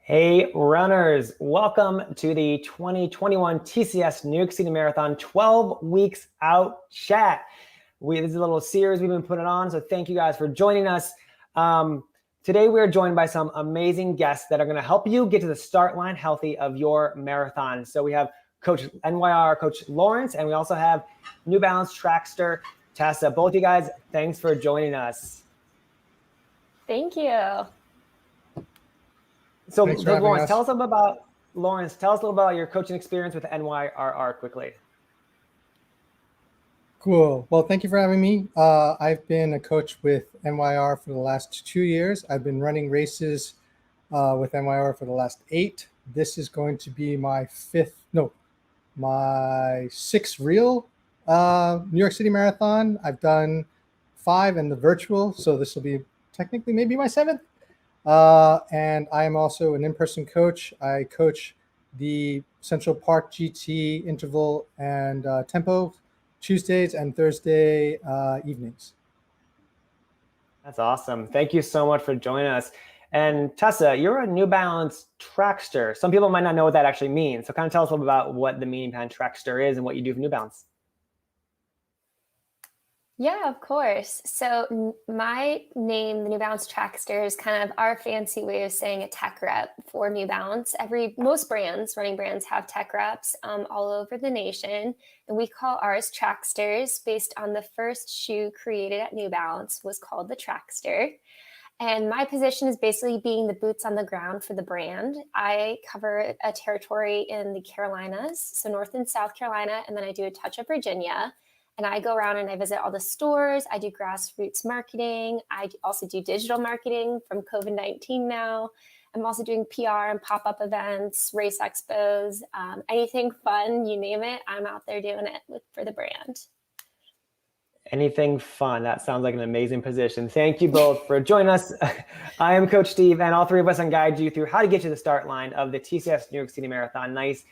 Hey runners, welcome to the 2021 TCS New York City Marathon 12 weeks out chat. This is a little series we've been putting on, so thank you guys for joining us. Today we are joined by some amazing guests that are going to help you get to the start line healthy of your marathon. So we have Coach NYRR, Coach Lawrence, and we also have New Balance Trackster, Tessa. Both you guys, thanks for joining us. Thank you. So Lawrence, tell us a little about your coaching experience with NYRR quickly. Cool. Well, thank you for having me. I've been a coach with NYR for the last 2 years. I've been running races with NYR for the last 8. This is going to be my sixth real New York City Marathon. I've done 5 in the virtual, so this will be technically maybe my 7th. And I am also an in-person coach. I coach the Central Park GT interval and tempo Tuesdays and Thursday evenings. That's awesome. Thank you so much for joining us. And Tessa, you're a New Balance Trackster. Some people might not know what that actually means. So kind of tell us a little about what the meaning behind Trackster is and what you do for New Balance. Yeah, of course. So my name, the New Balance Trackster, is kind of our fancy way of saying a tech rep for New Balance. Most brands, running brands, have tech reps all over the nation, and we call ours Tracksters based on the first shoe created at New Balance was called the Trackster. And my position is basically being the boots on the ground for the brand. I cover a territory in the Carolinas, so North and South Carolina, and then I do a touch of Virginia. And I go around and I visit all the stores. I do grassroots marketing. I also do digital marketing from COVID-19 now. I'm also doing PR and pop-up events, race expos, anything fun, you name it. I'm out there doing it for the brand. Anything fun. That sounds like an amazing position. Thank you both for joining us. I am Coach Steve, and all three of us can guide you through how to get to the start line of the TCS New York City Marathon. Nice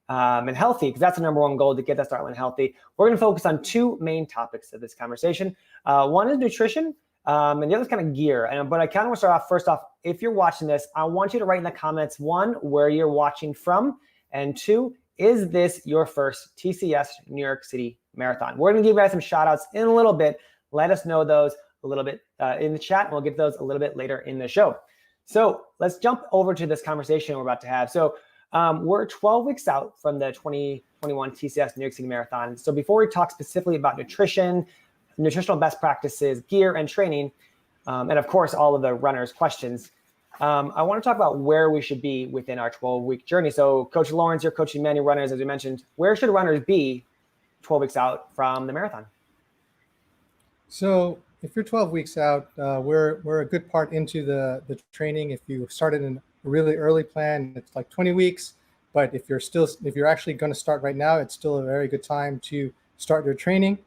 and healthy, because that's the number one goal, to get that start line healthy. We're going to focus on 2 main topics of this conversation. One is nutrition, and the other is kind of gear. But I kind of want to start off, first off, if you're watching this, I want you to write in the comments, 1, where you're watching from, and 2, is this your first TCS New York City Marathon? We're going to give you guys some shout outs in a little bit. Let us know those a little bit in the chat, and we'll get those a little bit later in the show. So let's jump over to this conversation we're about to have. So we're 12 weeks out from the 2021 TCS New York City Marathon. So before we talk specifically about nutrition, nutritional best practices, gear, and training, and of course, all of the runners' questions, I want to talk about where we should be within our 12-week journey. So Coach Lawrence, you're coaching many runners, as we mentioned. Where should runners be 12 weeks out from the marathon? So if you're 12 weeks out, we're a good part into the training. If you started in a really early plan, it's like 20 weeks. But if you're actually going to start right now, it's still a very good time to start your training.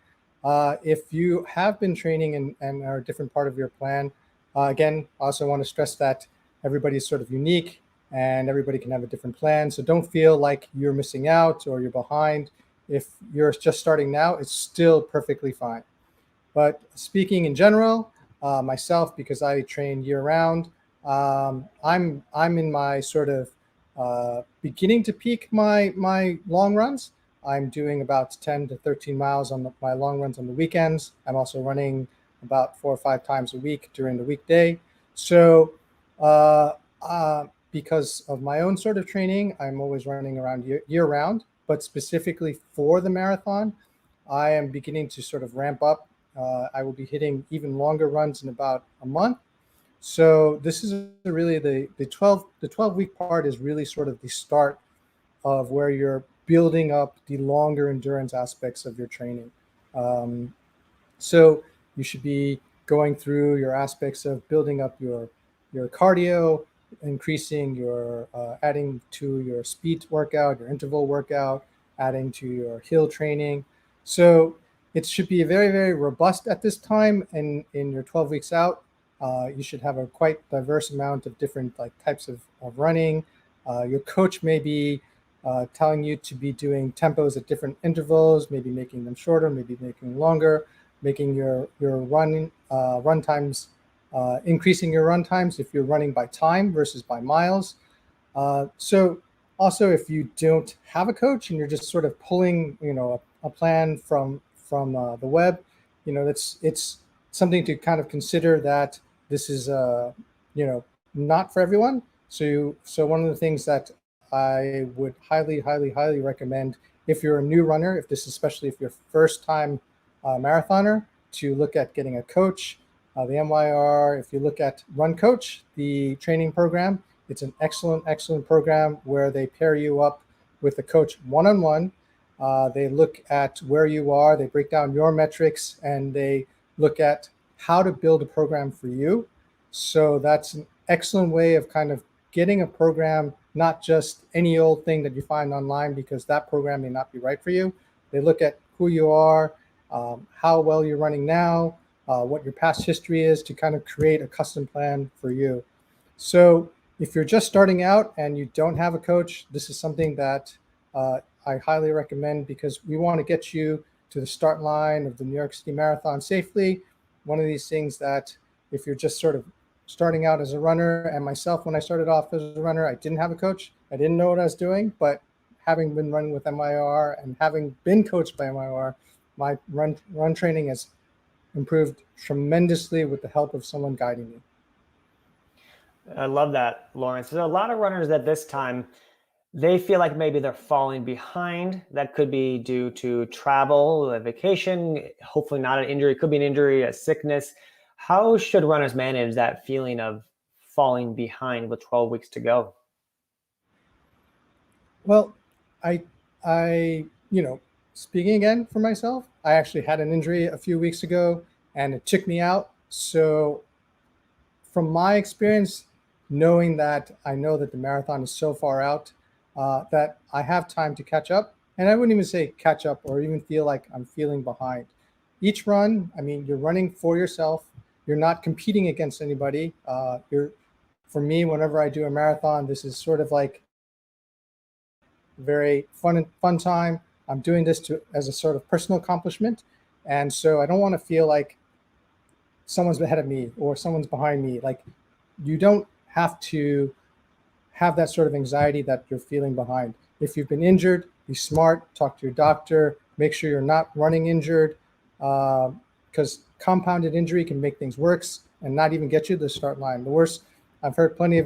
If you have been training and are a different part of your plan, again, I also want to stress that everybody is sort of unique and everybody can have a different plan. So don't feel like you're missing out or you're behind. If you're just starting now, it's still perfectly fine. But speaking in general, myself, because I train year round, I'm in my sort of beginning to peak my long runs. I'm doing about 10 to 13 miles on my long runs on the weekends. I'm also running about 4 or 5 times a week during the weekday. So because of my own sort of training, I'm always running around year round. But specifically for the marathon, I am beginning to sort of ramp up. I will be hitting even longer runs in about a month. So this is really the 12 week part is really sort of the start of where you're building up the longer endurance aspects of your training. So you should be going through your aspects of building up your cardio, increasing your adding to your speed workout, your interval workout, adding to your hill training. So it should be very, very robust at this time. And in your 12 weeks out, you should have a quite diverse amount of different types of running. Your coach may be telling you to be doing tempos at different intervals, maybe making them shorter, maybe making them longer, making your run times, increasing your run times if you're running by time versus by miles. So also, if you don't have a coach and you're just sort of pulling, a plan from the web, it's something to kind of consider that this is, not for everyone. So one of the things that I would highly, highly, highly recommend if you're a new runner, if this, especially if you're first time marathoner, to look at getting a coach. The NYRR, if you look at Run Coach, the training program, it's an excellent, excellent program where they pair you up with a coach one-on-one. They look at where you are, they break down your metrics, and they look at how to build a program for you. So that's an excellent way of kind of getting a program, not just any old thing that you find online, because that program may not be right for you. They look at who you are, how well you're running now, what your past history is, to kind of create a custom plan for you. So if you're just starting out and you don't have a coach, this is something that I highly recommend, because we want to get you to the start line of the New York City Marathon safely. One of these things that if you're just sort of starting out as a runner, and myself, when I started off as a runner, I didn't have a coach. I didn't know what I was doing, but having been running with NYRR and having been coached by NYRR, my run training has improved tremendously with the help of someone guiding me. I love that, Lawrence. There's a lot of runners at this time, they feel like maybe they're falling behind. That could be due to travel, a vacation, hopefully not an injury. It could be an injury, a sickness. How should runners manage that feeling of falling behind with 12 weeks to go? Well, I, speaking again for myself, I actually had an injury a few weeks ago and it took me out. So from my experience, knowing that I know that the marathon is so far out, that I have time to catch up. And I wouldn't even say catch up or even feel like I'm feeling behind. Each run, I mean, you're running for yourself. You're not competing against anybody. For me, whenever I do a marathon, this is sort of like very fun time. I'm doing this as a sort of personal accomplishment. And so I don't want to feel like someone's ahead of me or someone's behind me. Like, you don't have to have that sort of anxiety that you're feeling behind. If you've been injured, be smart, talk to your doctor, make sure you're not running injured, because compounded injury can make things worse and not even get you to the start line. The worst, I've heard plenty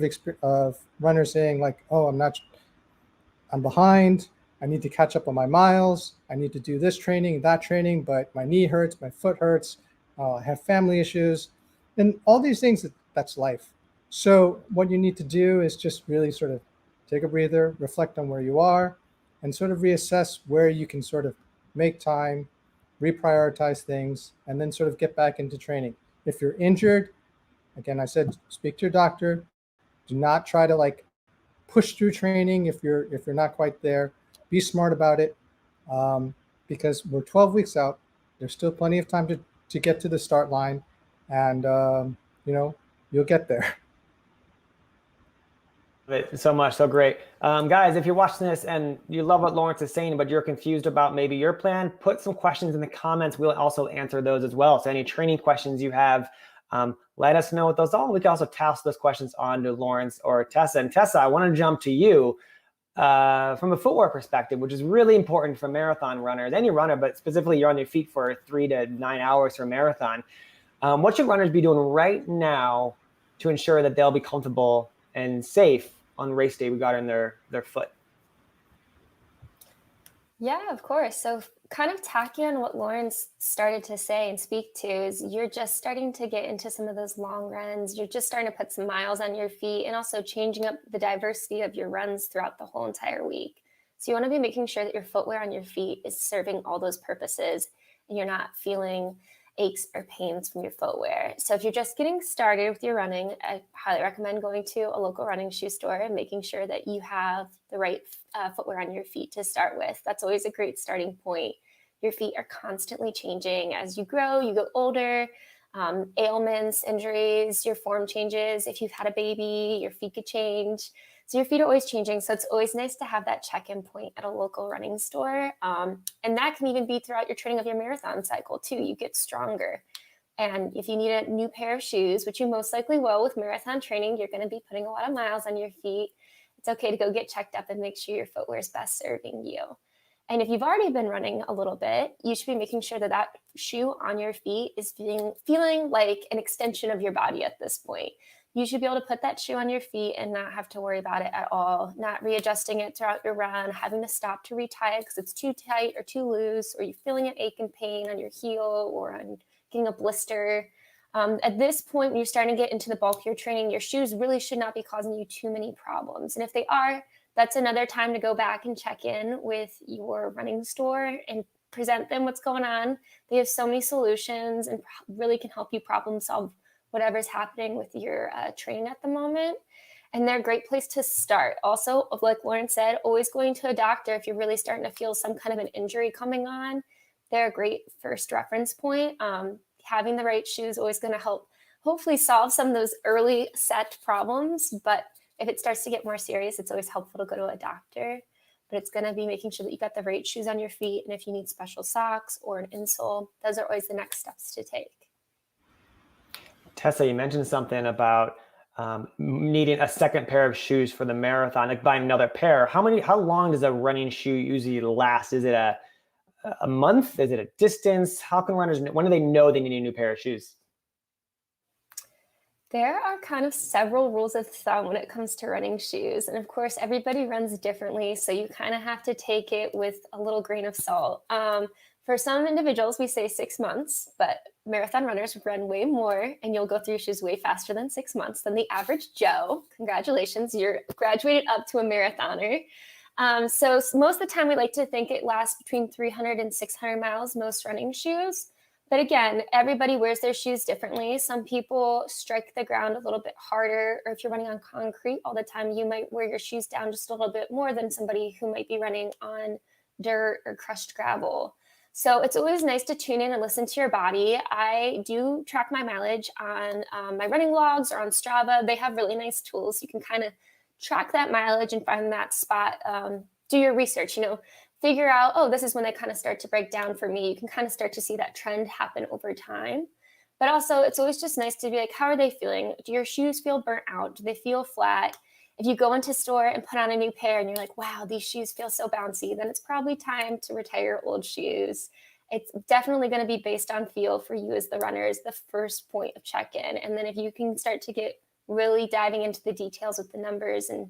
of runners saying like, oh, I'm behind, I need to catch up on my miles, I need to do this training, that training, but my knee hurts, my foot hurts, I have family issues, and all these things, that's life. So what you need to do is just really sort of take a breather, reflect on where you are, and sort of reassess where you can sort of make time, reprioritize things, and then sort of get back into training. If you're injured, again, I said, speak to your doctor. Do not try to like push through training if you're not quite there. Be smart about it, because we're 12 weeks out. There's still plenty of time to get to the start line, and you'll get there. It so much, so great. Guys, if you're watching this and you love what Lawrence is saying, but you're confused about maybe your plan, put some questions in the comments. We'll also answer those as well. So any training questions you have, let us know what those are. We can also toss those questions on to Lawrence or Tessa. And Tessa, I want to jump to you from a footwear perspective, which is really important for marathon runners, any runner, but specifically you're on your feet for 3 to 9 hours for a marathon. What should runners be doing right now to ensure that they'll be comfortable and safe on race day regarding their foot? Yeah, of course. So kind of tacking on what Lawrence started to say and speak to is you're just starting to get into some of those long runs. You're just starting to put some miles on your feet and also changing up the diversity of your runs throughout the whole entire week. So you want to be making sure that your footwear on your feet is serving all those purposes and you're not feeling aches or pains from your footwear. So if you're just getting started with your running, I highly recommend going to a local running shoe store and making sure that you have the right footwear on your feet to start with. That's always a great starting point. Your feet are constantly changing as you grow, you get older, ailments, injuries, your form changes. If you've had a baby, your feet could change. So your feet are always changing. So it's always nice to have that check-in point at a local running store. And that can even be throughout your training of your marathon cycle too. You get stronger. And if you need a new pair of shoes, which you most likely will with marathon training, you're going to be putting a lot of miles on your feet. it's okay to go get checked up and make sure your footwear is best serving you. And if you've already been running a little bit, you should be making sure that that shoe on your feet is feeling like an extension of your body at this point. You should be able to put that shoe on your feet and not have to worry about it at all, not readjusting it throughout your run, having to stop to retie it because it's too tight or too loose, or you're feeling an ache and pain on your heel or on getting a blister. At this point, when you're starting to get into the bulkier training, your shoes really should not be causing you too many problems. And if they are, that's another time to go back and check in with your running store and present them what's going on. They have so many solutions and really can help you problem solve whatever's happening with your training at the moment. And they're a great place to start. Also, like Lauren said, always going to a doctor if you're really starting to feel some kind of an injury coming on. They're a great first reference point. Having the right shoe is always going to help hopefully solve some of those early set problems. But if it starts to get more serious, it's always helpful to go to a doctor. But it's going to be making sure that you got the right shoes on your feet. And if you need special socks or an insole, those are always the next steps to take. Tessa, you mentioned something about needing a second pair of shoes for the marathon, like buying another pair. How long does a running shoe usually last? Is it a month? Is it a distance? How can runners, when do they know they need a new pair of shoes? There are kind of several rules of thumb when it comes to running shoes. And of course, everybody runs differently. So you kind of have to take it with a little grain of salt. For some individuals, we say 6 months, but marathon runners run way more, and you'll go through your shoes way faster than 6 months than the average Joe. Congratulations, you're graduated up to a marathoner. So most of the time, we like to think it lasts between 300 and 600 miles, most running shoes. But again, everybody wears their shoes differently. Some people strike the ground a little bit harder, or if you're running on concrete all the time, you might wear your shoes down just a little bit more than somebody who might be running on dirt or crushed gravel. So it's always nice to tune in and listen to your body. I do track my mileage on my running logs or on Strava. They have really nice tools. You can kind of track that mileage and find that spot. Do your research, figure out, oh, this is when they kind of start to break down for me. You can kind of start to see that trend happen over time. But also, it's always just nice to be like, how are they feeling? Do your shoes feel burnt out? Do they feel flat? If you go into store and put on a new pair and you're like, wow, these shoes feel so bouncy, then it's probably time to retire your old shoes. It's definitely going to be based on feel for you as the runner is the first point of check-in. And then if you can start to get really diving into the details with the numbers and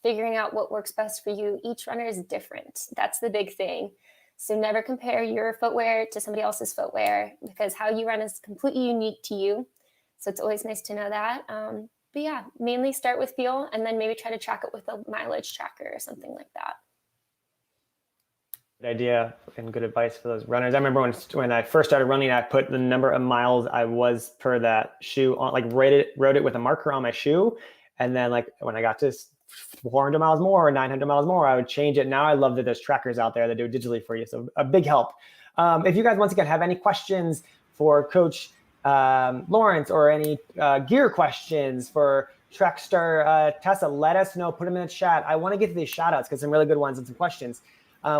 figuring out what works best for you, each runner is different. That's the big thing. So never compare your footwear to somebody else's footwear, because how you run is completely unique to you. So it's always nice to know that. But yeah, mainly start with feel and then maybe try to track it with a mileage tracker or something like that. Good idea and good advice for those runners. I remember when I first started running, I put the number of miles I was per that shoe on, like wrote it with a marker on my shoe. And then like when I got to 400 miles more or 900 miles more, I would change it. Now I love that there's trackers out there that do it digitally for you. So a big help. If you guys once again have any questions for Coach Lawrence or any gear questions for Trackster, Tessa, let us know, put them in the chat. I want to get to these shout outs because some really good ones and some questions.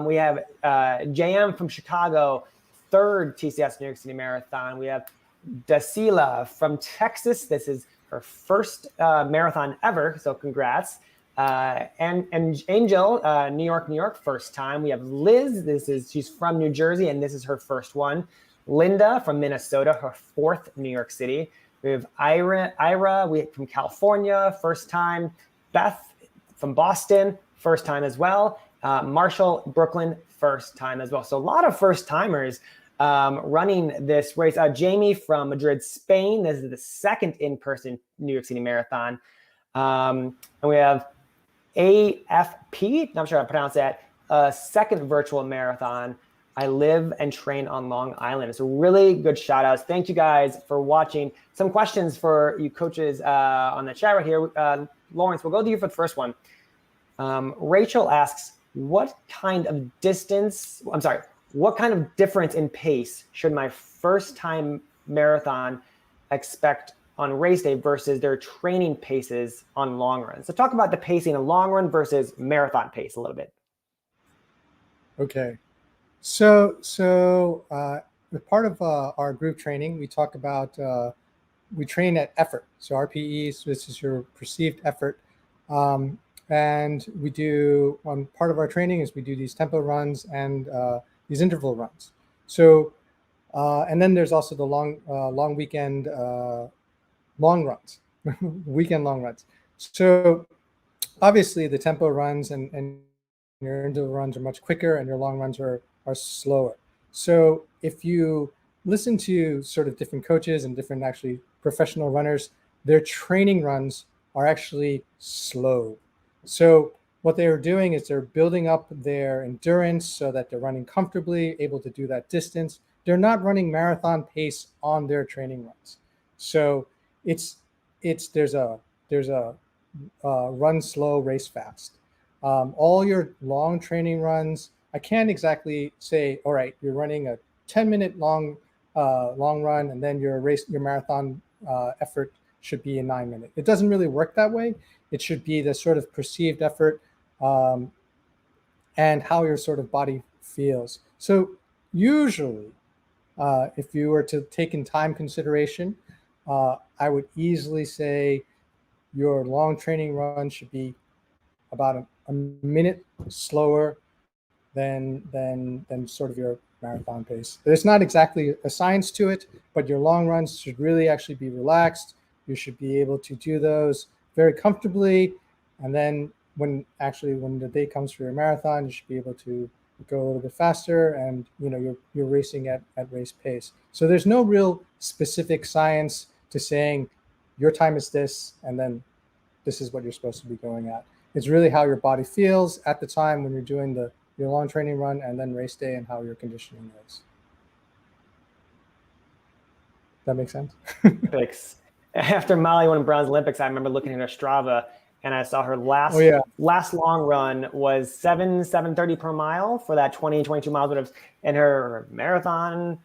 We have JM from Chicago, 3rd TCS New York City Marathon. We have Dasila from Texas. This is her first marathon ever, so congrats. And Angel, New York, first time. We have Liz, she's from New Jersey, and this is her first one. Linda from Minnesota, her 4th New York City. We have Ira from California, first time. Beth from Boston, first time as well. Marshall, Brooklyn, first time as well. So a lot of first timers running this race. Jamie from Madrid, Spain. This is the 2nd in-person New York City Marathon. And we have AFP, not sure how to pronounce that, 2nd virtual marathon. I live and train on Long Island. It's a really good shout outs. Thank you guys for watching. Some questions for you coaches on the chat right here. Lawrence, we'll go to you for the first one. Rachel asks, what kind of difference in pace should my first time marathon expect on race day versus their training paces on long runs? So talk about the pacing of long run versus marathon pace a little bit. Okay. So the part of our group training, we talk about, we train at effort. So RPEs, this is your perceived effort. And we do, one part of our training is we do these tempo runs and these interval runs. So, and then there's also the long weekend long runs, weekend long runs. So obviously the tempo runs and your interval runs are much quicker and your long runs are slower. So if you listen to sort of different coaches and different actually professional runners, their training runs are actually slow. So what they are doing is they're building up their endurance so that they're running comfortably, able to do that distance. They're not running marathon pace on their training runs. So there's a run slow, race fast. All your long training runs, I can't exactly say, all right, you're running a 10-minute long run, and then your marathon effort should be a 9-minute. It doesn't really work that way. It should be the sort of perceived effort and how your sort of body feels. So usually, if you were to take in time consideration, I would easily say your long training run should be about a minute slower than sort of your marathon pace. There's not exactly a science to it, but your long runs should really actually be relaxed. You should be able to do those very comfortably. And then when the day comes for your marathon, you should be able to go a little bit faster, and you're racing at race pace. So there's no real specific science to saying your time is this, and then this is what you're supposed to be going at. It's really how your body feels at the time when you're doing your long training run, and then race day, and how your conditioning is. That makes sense? Olympics. After Molly won bronze Olympics, I remember looking at her Strava, and I saw her last long run was 7:30 per mile for that 22 miles, whatever. And her marathon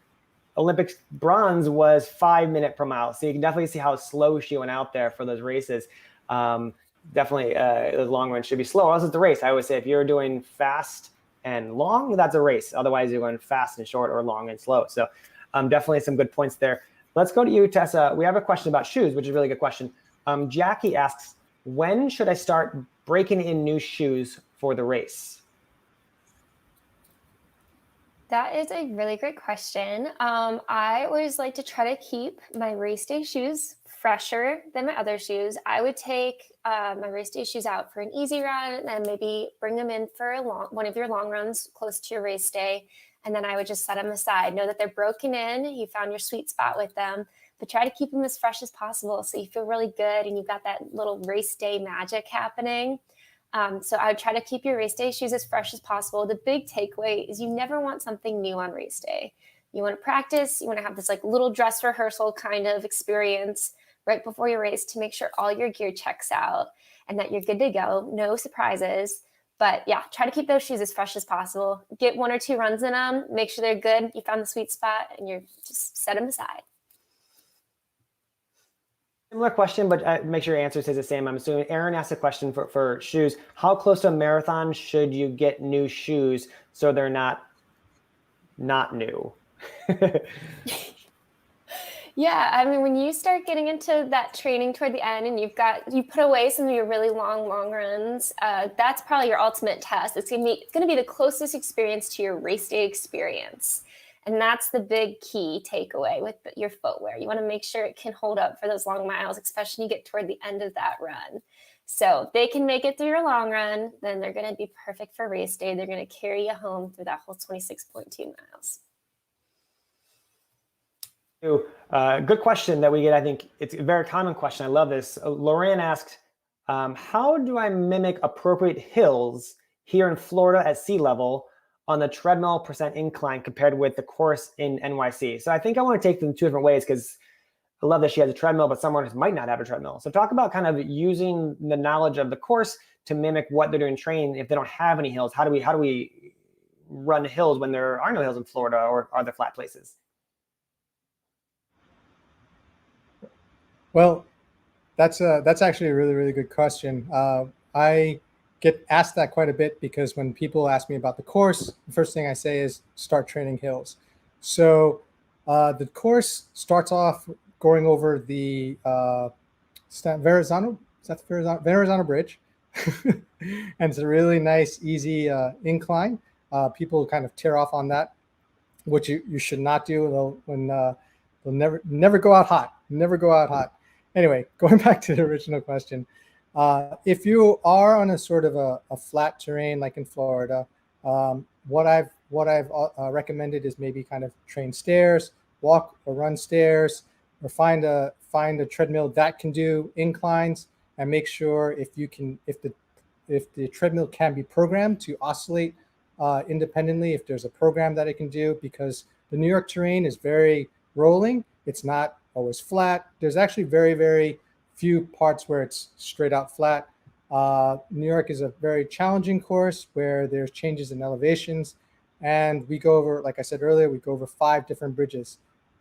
Olympics bronze was 5 minutes per mile. So you can definitely see how slow she went out there for those races. Definitely those long runs should be slow. Also, it's a race. I always say if you're doing fast and long, that's a race. Otherwise, you're going fast and short or long and slow. So definitely some good points there. Let's go to you, Tessa. We have a question about shoes, which is a really good question. Jackie asks, when should I start breaking in new shoes for the race? That is a really great question. I always like to try to keep my race day shoes fresher than my other shoes. I would take my race day shoes out for an easy run and maybe bring them in for one of your long runs close to your race day. And then I would just set them aside. Know that they're broken in. You found your sweet spot with them, but try to keep them as fresh as possible so you feel really good and you've got that little race day magic happening. So I would try to keep your race day shoes as fresh as possible. The big takeaway is you never want something new on race day. You want to practice. You want to have this like little dress rehearsal kind of experience right before your race to make sure all your gear checks out and that you're good to go. No surprises. But yeah, try to keep those shoes as fresh as possible. Get 1 or 2 runs in them. Make sure they're good. You found the sweet spot and you're just set them aside. Similar question, but make sure your answer stays the same. I'm assuming Aaron asked a question for shoes. How close to a marathon should you get new shoes so they're not new? Yeah, I mean, when you start getting into that training toward the end and you put away some of your really long runs, that's probably your ultimate test. It's going to be the closest experience to your race day experience. And that's the big key takeaway with your footwear. You want to make sure it can hold up for those long miles, especially when you get toward the end of that run. So if they can make it through your long run, then they're going to be perfect for race day. They're going to carry you home through that whole 26.2 miles. Good question that we get. I think it's a very common question. I love this. Lorraine asked, how do I mimic appropriate hills here in Florida at sea level on the treadmill % incline compared with the course in NYC? So I think I want to take them 2 different ways because I love that she has a treadmill, but someone who might not have a treadmill. So talk about kind of using the knowledge of the course to mimic what they're doing training. If they don't have any hills, how do we run hills when there are no hills in Florida or are there flat places? Well, that's actually a really, really good question. I get asked that quite a bit because when people ask me about the course, the first thing I say is start training hills. So the course starts off going over the Verrazano Bridge. And it's a really nice, easy incline. People kind of tear off on that, which you should not do. They'll never go out hot. Never go out hot. Anyway, going back to the original question, if you are on a sort of a flat terrain like in Florida, what I've recommended is maybe kind of train stairs, walk or run stairs, or find a treadmill that can do inclines, and make sure if the treadmill can be programmed to oscillate independently, if there's a program that it can do, because the New York terrain is very rolling. It's not always flat. There's actually very, very few parts where it's straight out flat. New York is a very challenging course where there's changes in elevations. And we go over, like I said earlier, we go over 5 different bridges.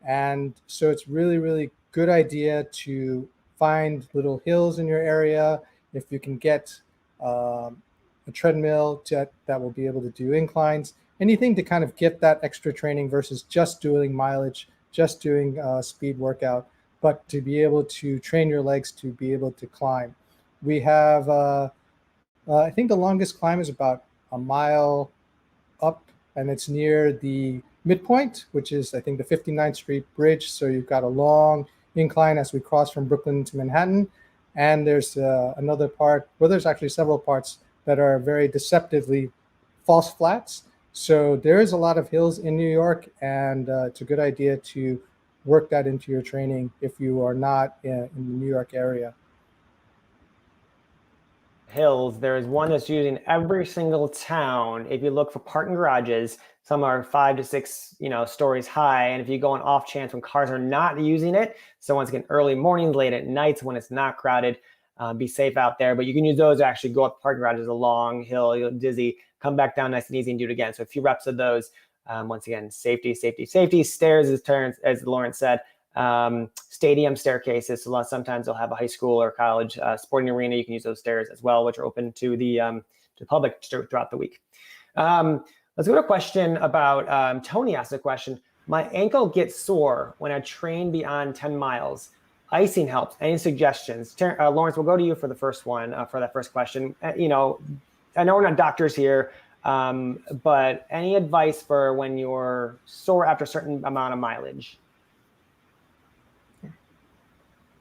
And so it's really, really good idea to find little hills in your area. If you can get a treadmill that will be able to do inclines, anything to kind of get that extra training versus just doing mileage, just doing speed workout, but to be able to train your legs to be able to climb. We have, I think the longest climb is about a mile up, and it's near the midpoint, which is, I think, the 59th Street Bridge. So you've got a long incline as we cross from Brooklyn to Manhattan. And there's another part, well, there's actually several parts that are very deceptively false flats. So there is a lot of hills in New York, and it's a good idea to work that into your training if you are not in the New York area. Hills, there is one that's used in every single town. If you look for parking garages, some are 5 to 6 stories high, and if you go on off chance when cars are not using it, so once again, early mornings, late at nights when it's not crowded, be safe out there. But you can use those to actually go up parking garages, a long hill, you'll dizzy, come back down nice and easy and do it again. So a few reps of those. Once again, safety, safety, safety. Stairs, as Lawrence said. Stadium staircases. So sometimes they'll have a high school or college sporting arena. You can use those stairs as well, which are open to the public throughout the week. Let's go to a question about, Tony asked a question. My ankle gets sore when I train beyond 10 miles. Icing helps. Any suggestions? Lawrence, we'll go to you for the first one, for that first question. I know we're not doctors here, but any advice for when you're sore after a certain amount of mileage?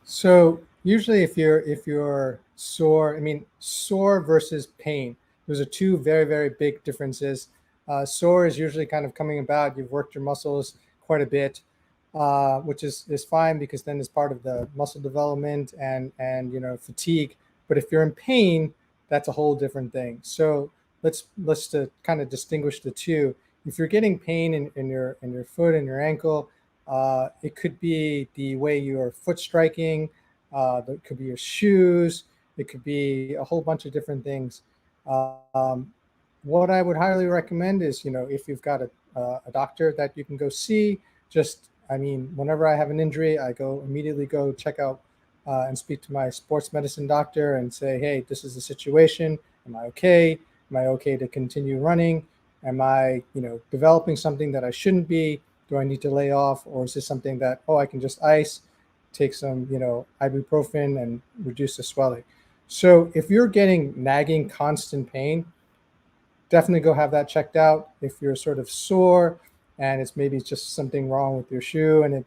So usually if you're sore, I mean, sore versus pain, those are 2 very, very big differences. Sore is usually kind of coming about, you've worked your muscles quite a bit, which is fine because then it's part of the muscle development and fatigue. But if you're in pain, that's a whole different thing. So let's kind of distinguish the 2. If you're getting pain in your foot and your ankle, it could be the way your foot striking, it could be your shoes, it could be a whole bunch of different things. What I would highly recommend is, if you've got a doctor that you can go see, whenever I have an injury, I immediately go check out and speak to my sports medicine doctor and say, hey, this is the situation. Am I okay? Am I okay to continue running? Am I, developing something that I shouldn't be? Do I need to lay off? Or is this something that, I can just ice, take some, ibuprofen and reduce the swelling? So if you're getting nagging, constant pain, definitely go have that checked out. If you're sort of sore and it's just something wrong with your shoe and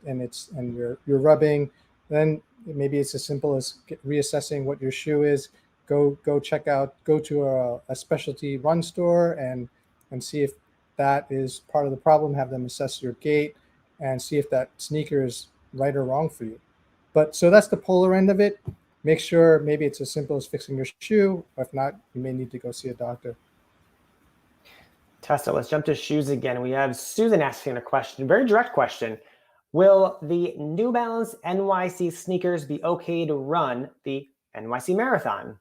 you're rubbing, then maybe it's as simple as reassessing what your shoe is. Go to a specialty run store and see if that is part of the problem. Have them assess your gait and see if that sneaker is right or wrong for you. But so that's the polar end of it. Make sure maybe it's as simple as fixing your shoe. Or if not, you may need to go see a doctor. Tessa, let's jump to shoes again. We have Susan asking a question, very direct question. Will the New Balance NYC sneakers be okay to run the NYC Marathon?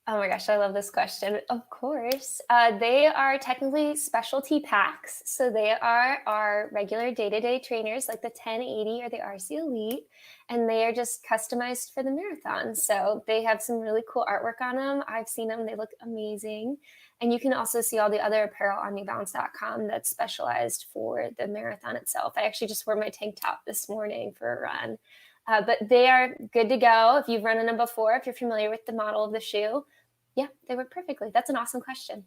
Oh my gosh, I love this question. Of course. They are technically specialty packs. So they are our regular day-to-day trainers like the 1080 or the RC Elite. And they are just customized for the marathon. So they have some really cool artwork on them. I've seen them. They look amazing. And you can also see all the other apparel on newbalance.com that's specialized for the marathon itself. I actually just wore my tank top this morning for a run. But they are good to go if you've run in them before, if you're familiar with the model of the shoe. Yeah, they work perfectly. That's an awesome question.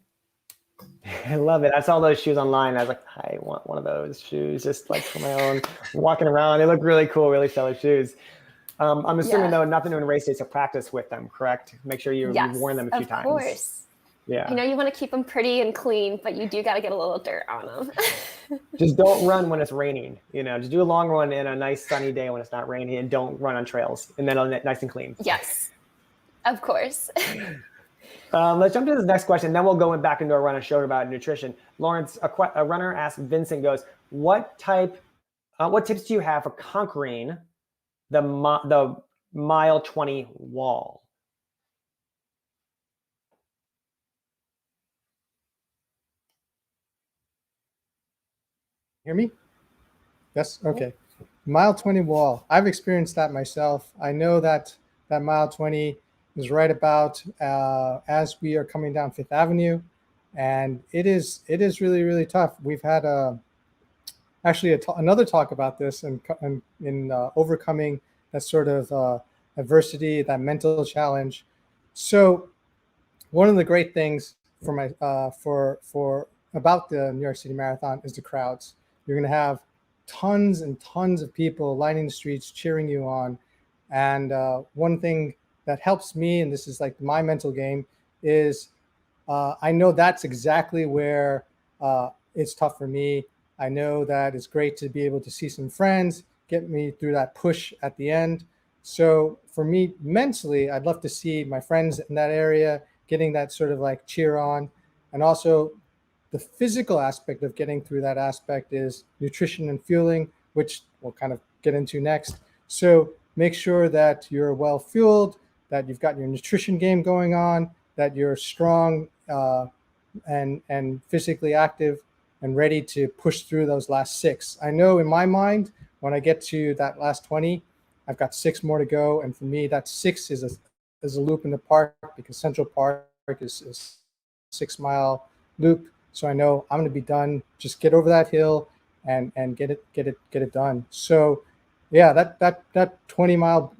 I love it. I saw those shoes online. I was like, I want one of those shoes just like for my own walking around. They look really cool, really stylish shoes. I'm assuming though, nothing doing race days to practice with them, correct? Make sure you've worn them a few times. Of course. Yeah. You know, you want to keep them pretty and clean, but you do got to get a little dirt on them. Just don't run when it's raining. You know, just do a long run in a nice sunny day when it's not raining, and don't run on trails, and then it'll nice and clean. Yes, of course. Let's jump to this next question. Then we'll go back into our run and show about nutrition. Lawrence, a runner asked Vincent goes, what tips do you have for conquering the mile 20 wall? Hear me? Yes. Okay. Mile 20 wall. I've experienced that myself. I know that mile 20 is right about as we are coming down Fifth Avenue, and it is really, really tough. We've had actually another talk about this and in overcoming that sort of adversity, that mental challenge. So one of the great things for my for about the New York City Marathon is the crowds. You're going to have tons and tons of people lining the streets, cheering you on. And one thing that helps me, and this is like my mental game, is I know that's exactly where it's tough for me. I know that it's great to be able to see some friends, get me through that push at the end. So for me, mentally, I'd love to see my friends in that area getting that sort of like cheer on. And also the physical aspect of getting through that aspect is nutrition and fueling, which we'll kind of get into next. So make sure that you're well fueled, that you've got your nutrition game going on, that you're strong and physically active and ready to push through those last 6. I know in my mind, when I get to that last 20, I've got 6 more to go. And for me, that 6 is a loop in the park, because Central Park is a 6-mile loop. So I know I'm going to be done. Just get over that hill and get it done. So yeah, that 20-mile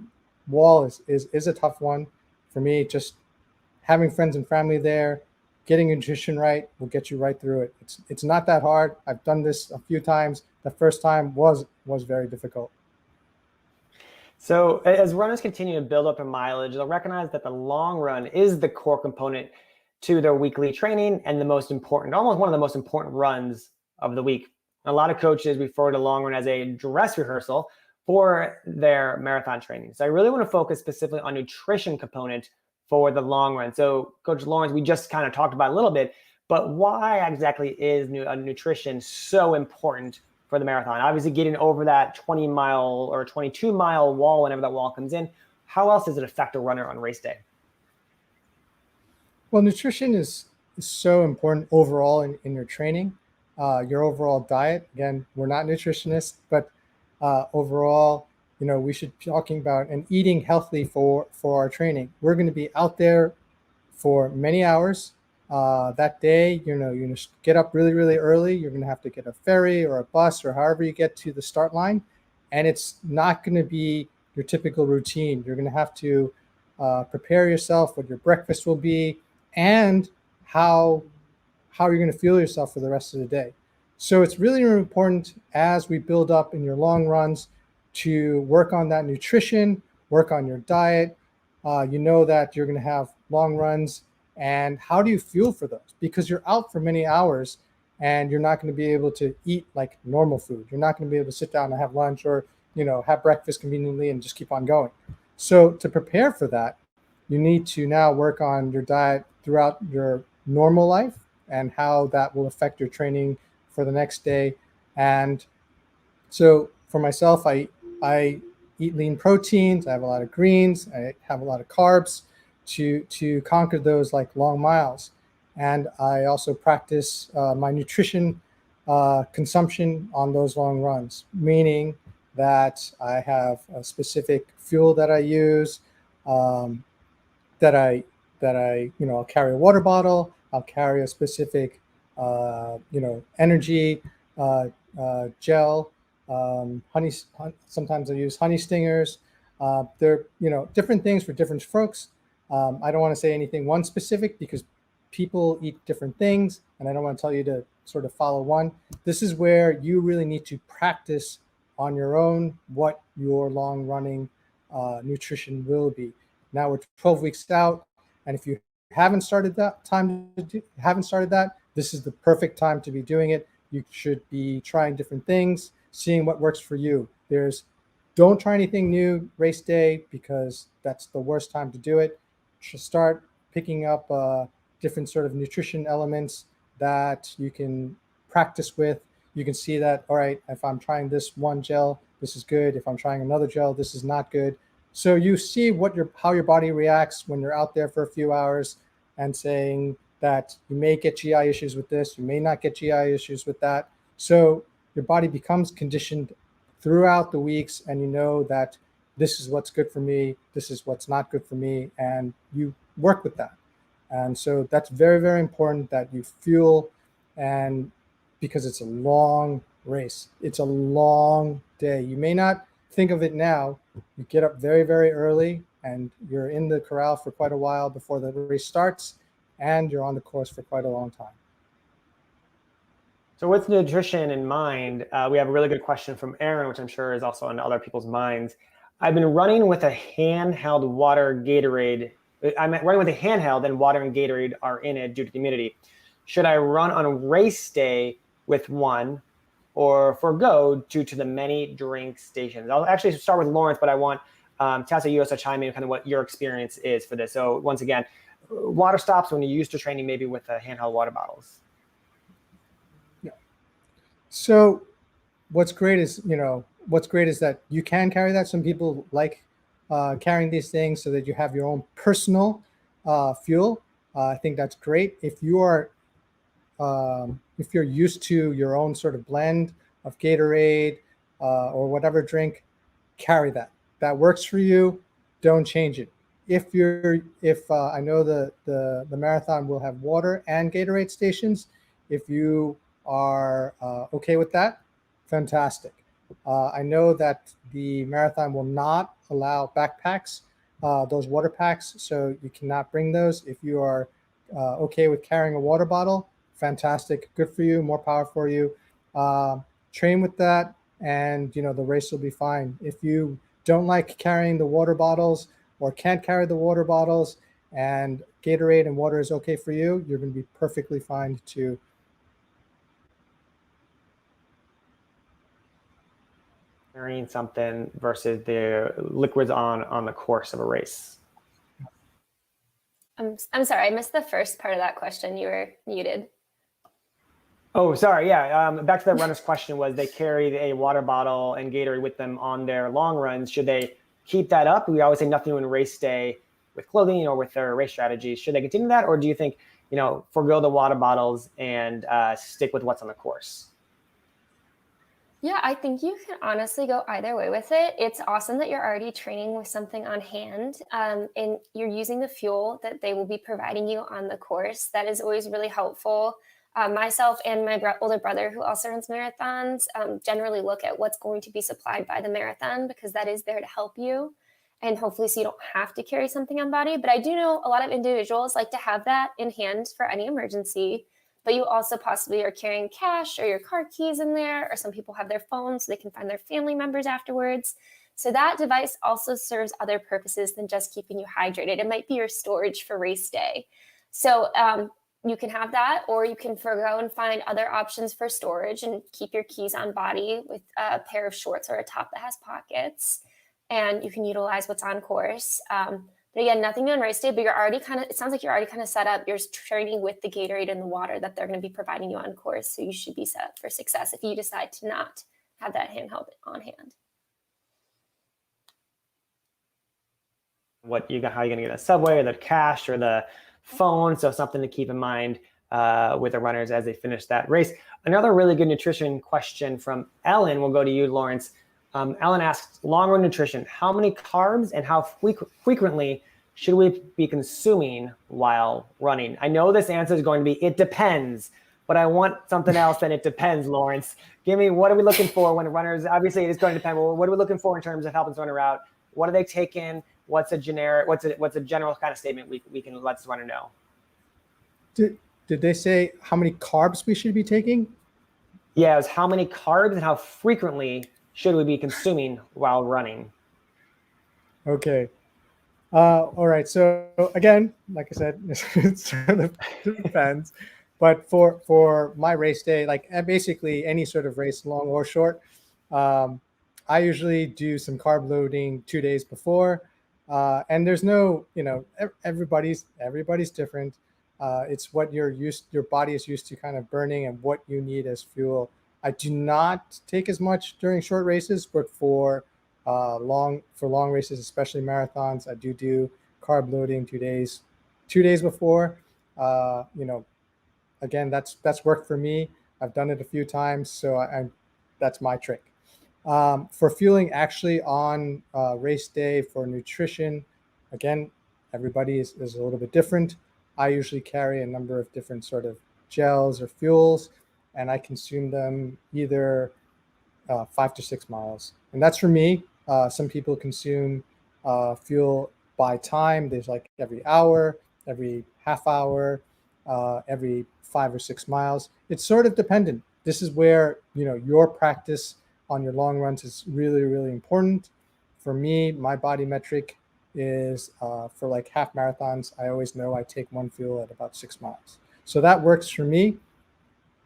wall is a tough one for me. Just having friends and family there, getting nutrition right will get you right through it. It's not that hard. I've done this a few times. The first time was very difficult. So as runners continue to build up in mileage, they'll recognize that the long run is the core component to their weekly training and almost one of the most important runs of the week. A lot of coaches refer to long run as a dress rehearsal for their marathon training. So I really want to focus specifically on nutrition component for the long run. So Coach Lawrence, we just kind of talked about a little bit, but why exactly is nutrition so important for the marathon? Obviously getting over that 20-mile or 22-mile wall, whenever that wall comes in, how else does it affect a runner on race day? Well, nutrition is so important overall in your training, your overall diet. Again, we're not nutritionists, but overall, we should be talking about and eating healthy for our training. We're going to be out there for many hours that day. You're going to get up really, really early. You're going to have to get a ferry or a bus or however you get to the start line. And it's not going to be your typical routine. You're going to have to prepare yourself, what your breakfast will be, and how you're going to feel yourself for the rest of the day. So it's really important as we build up in your long runs to work on that nutrition, work on your diet. You know that you're going to have long runs, and how do you fuel for those? Because you're out for many hours and you're not going to be able to eat like normal food. You're not going to be able to sit down and have lunch or, have breakfast conveniently and just keep on going. So to prepare for that, you need to now work on your diet throughout your normal life and how that will affect your training for the next day. And so for myself, I eat lean proteins. I have a lot of greens. I have a lot of carbs to conquer those like long miles. And I also practice my nutrition consumption on those long runs, meaning that I have a specific fuel that I use, that I I'll carry a water bottle. I'll carry a specific energy gel. Sometimes I use honey stingers. They're, different things for different folks. I don't want to say anything one specific because people eat different things, and I don't want to tell you to sort of follow one. This is where you really need to practice on your own what your long running nutrition will be. Now we're 12 weeks out, and if you haven't started that, this is the perfect time to be doing it. You should be trying different things, seeing what works for you. Don't try anything new race day because that's the worst time to do it. Just start picking up different sort of nutrition elements that you can practice with. You can see that, all right, if I'm trying this one gel, this is good. If I'm trying another gel, this is not good. So you see how your body reacts when you're out there for a few hours and saying that you may get GI issues with this, you may not get GI issues with that. So your body becomes conditioned throughout the weeks, and you know that this is what's good for me, this is what's not good for me, and you work with that. And so that's very, very important that you fuel, and because it's a long race, it's a long day. You may not think of it now. You get up very, very early, and you're in the corral for quite a while before the race starts, and you're on the course for quite a long time. So with nutrition in mind, we have a really good question from Aaron, which I'm sure is also on other people's minds. I've been running with a handheld water Gatorade. I'm running with a handheld and water and Gatorade are in it due to the humidity. Should I run on a race day with one or forgo due to the many drink stations? I'll actually start with Lawrence, but I want Tessa, you also chime in kind of what your experience is for this. So once again, water stops when you're used to training maybe with handheld water bottles. So what's great is that you can carry that. Some people like carrying these things so that you have your own personal fuel. I think that's great. If you're used to your own sort of blend of Gatorade or whatever drink, carry that. That works for you. Don't change it. If I know the marathon will have water and Gatorade stations, if you are okay with that, fantastic. I know that the marathon will not allow backpacks, those water packs, so you cannot bring those. If you are okay with carrying a water bottle, fantastic, good for you, more power for you. Train with that, and the race will be fine. If you don't like carrying the water bottles or can't carry the water bottles and Gatorade and water is okay for you, you're going to be perfectly fine too. Carrying something versus the liquids on the course of a race. I'm sorry, I missed the first part of that question. You were muted. Oh, sorry. Yeah. Back to the runner's question was they carry a water bottle and Gatorade with them on their long runs. Should they keep that up? We always say nothing in race day with clothing or with their race strategies. Should they continue that? Or do you think, forego the water bottles and stick with what's on the course? Yeah, I think you can honestly go either way with it. It's awesome that you're already training with something on hand and you're using the fuel that they will be providing you on the course. That is always really helpful. Myself and my older brother, who also runs marathons, generally look at what's going to be supplied by the marathon because that is there to help you and hopefully so you don't have to carry something on body. But I do know a lot of individuals like to have that in hand for any emergency. But you also possibly are carrying cash or your car keys in there, or some people have their phones so they can find their family members afterwards. So that device also serves other purposes than just keeping you hydrated. It might be your storage for race day. So you can have that, or you can forgo and find other options for storage and keep your keys on body with a pair of shorts or a top that has pockets. And you can utilize what's on course. But again, nothing on race day, but it sounds like you're already kind of set up. You're training with the Gatorade and the water that they're going to be providing you on course. So you should be set up for success if you decide to not have that handheld on hand. How are you going to get a subway or the cash or the phone? So something to keep in mind with the runners as they finish that race. Another really good nutrition question from Ellen. We'll go to you, Lawrence. Ellen asks, long run nutrition, how many carbs and how frequently should we be consuming while running? I know this answer is going to be, it depends, but I want something else than it depends, Lawrence. Give me, what are we looking for when runners, obviously it is going to depend, but what are we looking for in terms of helping us run out What are they taking? What's a general kind of statement we can let this runner know? Did they say how many carbs we should be taking? Yeah, it was how many carbs and how frequently should we be consuming while running? Okay. All right. So again, like I said, it sort of depends. But for my race day, like basically any sort of race, long or short, I usually do some carb loading 2 days before. And there's no, everybody's different. It's what your body is used to kind of burning and what you need as fuel. I do not take as much during short races, but for long races, especially marathons, I do carb loading 2 days before. Again, that's worked for me. I've done it a few times, so that's my trick. For fueling actually on race day for nutrition, again, everybody is a little bit different. I usually carry a number of different sort of gels or fuels, and I consume them either 5 to 6 miles. And that's for me. Some people consume fuel by time. There's like every hour, every half hour, every 5 or 6 miles. It's sort of dependent. This is where, your practice on your long runs is really, really important. For me, my body metric is for like half marathons. I always know I take one fuel at about 6 miles. So that works for me.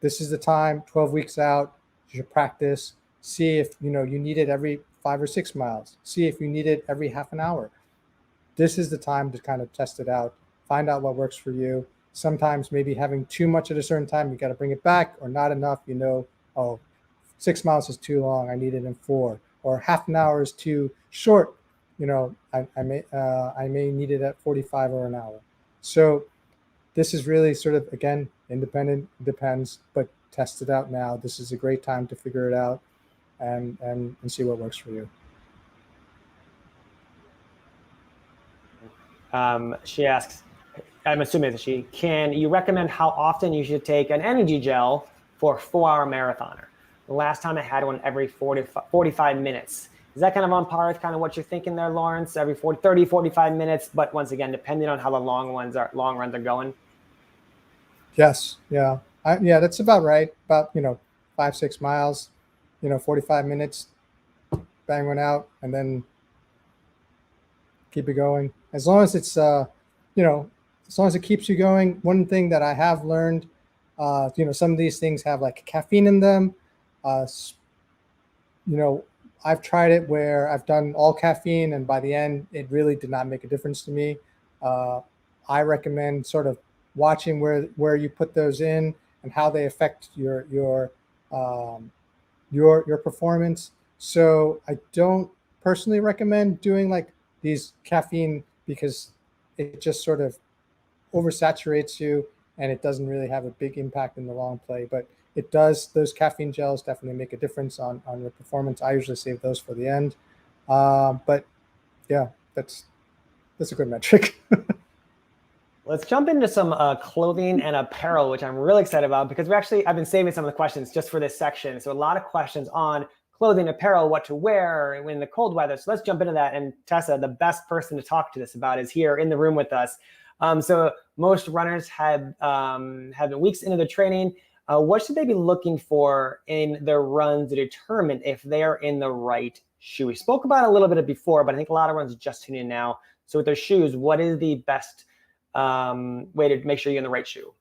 This is the time, 12 weeks out, you should practice. See if you need it every 5 or 6 miles. See if you need it every half an hour. This is the time to kind of test it out, find out what works for you. Sometimes maybe having too much at a certain time, you got to bring it back, or not enough. Oh, 6 miles is too long. I need it in 4, or half an hour is too short. I may need it at 45 or an hour. So this is really sort of, again, independent, depends, but test it out now. This is a great time to figure it out and see what works for you. She asks, I'm assuming that can you recommend how often you should take an energy gel for a 4-hour marathoner? The last time I had one every 45 minutes. Is that kind of on par with kind of what you're thinking there, Lawrence? Every 30, 45 minutes, but once again, depending on how the long runs are going? Yes. Yeah. That's about right. About, 5, 6 miles, 45 minutes, bang one out, and then keep it going. As long as it's, as long as it keeps you going. One thing that I have learned, some of these things have like caffeine in them. I've tried it where I've done all caffeine, and by the end, it really did not make a difference to me. I recommend sort of watching where you put those in and how they affect your performance. So I don't personally recommend doing like these caffeine, because it just sort of oversaturates you and it doesn't really have a big impact in the long play. But it does, those caffeine gels definitely make a difference on your performance. I usually save those for the end. But yeah, that's a good metric. Let's jump into some clothing and apparel, which I'm really excited about, because I've been saving some of the questions just for this section. So a lot of questions on clothing, apparel, what to wear in the cold weather. So let's jump into that. And Tessa, the best person to talk to this about, is here in the room with us. So most runners have been weeks into the training. What should they be looking for in their runs to determine if they are in the right shoe? We spoke about it a little bit before, but I think a lot of runners just tune in now. So with their shoes, what is the best way to make sure you're in the right shoe?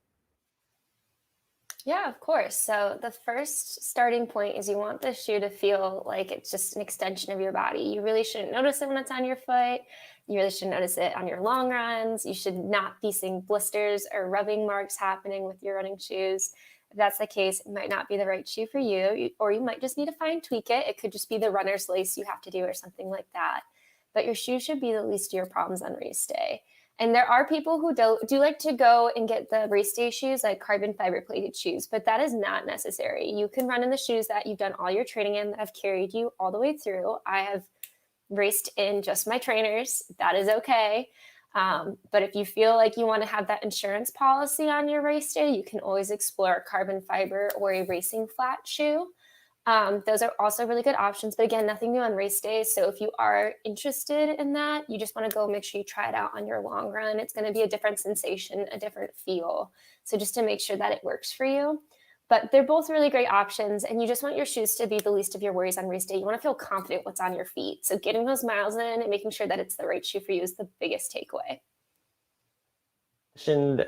Yeah, of course. So the first starting point is you want the shoe to feel like it's just an extension of your body. You really shouldn't notice it when it's on your foot. You really shouldn't notice it on your long runs. You should not be seeing blisters or rubbing marks happening with your running shoes. If that's the case, it might not be the right shoe for you, or you might just need to fine tweak it. It could just be the runner's lace you have to do or something like that. But your shoe should be the least of your problems on race day. And there are people who do like to go and get the race day shoes, like carbon fiber plated shoes, but that is not necessary. You can run in the shoes that you've done all your training in, that have carried you all the way through. I have raced in just my trainers. That is okay. But if you feel like you want to have that insurance policy on your race day, you can always explore a carbon fiber or a racing flat shoe. Those are also really good options, but again, nothing new on race days. So if you are interested in that, you just want to go make sure you try it out on your long run. It's going to be a different sensation, a different feel. So just to make sure that it works for you. But they're both really great options, and you just want your shoes to be the least of your worries on race day. You want to feel confident what's on your feet. So getting those miles in and making sure that it's the right shoe for you is the biggest takeaway. Mentioned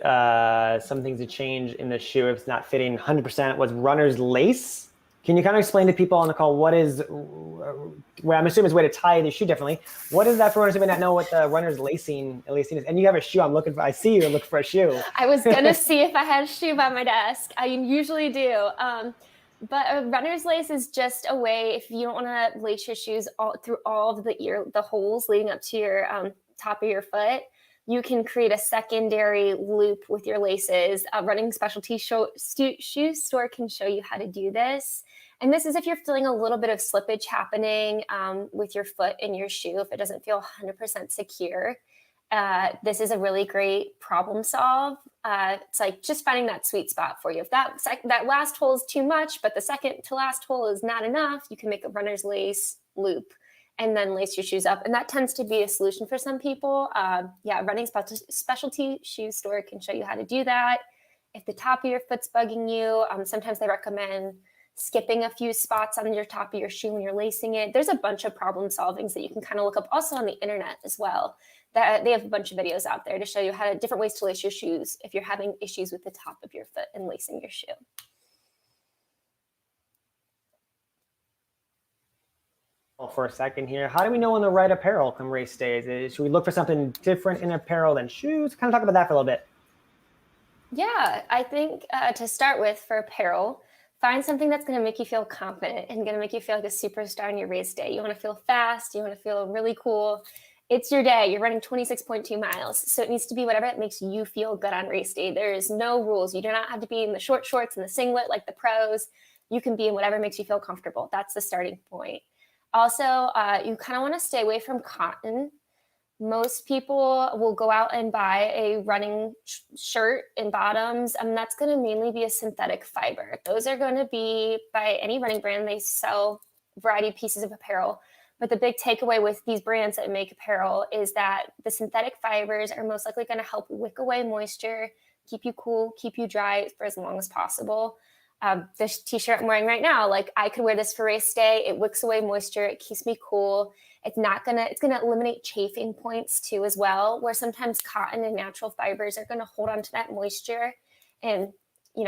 some things to change in the shoe if it's not fitting 100% was runner's lace. Can you kind of explain to people on the call what is, well, I'm assuming it's a way to tie the shoe differently. What is that for runners who may not know what the runner's lacing is? And you have a shoe. I'm looking for, I see you looking for a shoe. I was going to see if I had a shoe by my desk. I usually do. But a runner's lace is just a way, if you don't want to lace your shoes through all of the holes leading up to your top of your foot, you can create a secondary loop with your laces. A running specialty shoe store can show you how to do this. And this is if you're feeling a little bit of slippage happening with your foot in your shoe, if it doesn't feel 100% secure. This is a really great problem solve. It's like just finding that sweet spot for you. If that last hole is too much, but the second to last hole is not enough, you can make a runner's lace loop and then lace your shoes up. And that tends to be a solution for some people. Running specialty shoe store can show you how to do that. If the top of your foot's bugging you, sometimes they recommend skipping a few spots on your top of your shoe when you're lacing it. There's a bunch of problem solvings that you can kind of look up also on the internet as well. That they have a bunch of videos out there to show you how to different ways to lace your shoes if you're having issues with the top of your foot and lacing your shoe. Well, for a second here, how do we know when the right apparel come race days? Should we look for something different in apparel than shoes? Kind of talk about that for a little bit. Yeah, I think to start with for apparel, find something that's going to make you feel confident and going to make you feel like a superstar on your race day. You want to feel fast. You want to feel really cool. It's your day. You're running 26.2 miles. So it needs to be whatever that makes you feel good on race day. There is no rules. You do not have to be in the short shorts and the singlet like the pros. You can be in whatever makes you feel comfortable. That's the starting point. Also, you kind of want to stay away from cotton. Most people will go out and buy a running shirt and bottoms, and that's going to mainly be a synthetic fiber. Those are going to be by any running brand. They sell a variety of pieces of apparel. But the big takeaway with these brands that make apparel is that the synthetic fibers are most likely going to help wick away moisture, keep you cool, keep you dry for as long as possible. This t-shirt I'm wearing right now, like I could wear this for race day. It wicks away moisture. It keeps me cool. It's going to eliminate chafing points too as well, where sometimes cotton and natural fibers are going to hold on to that moisture. And,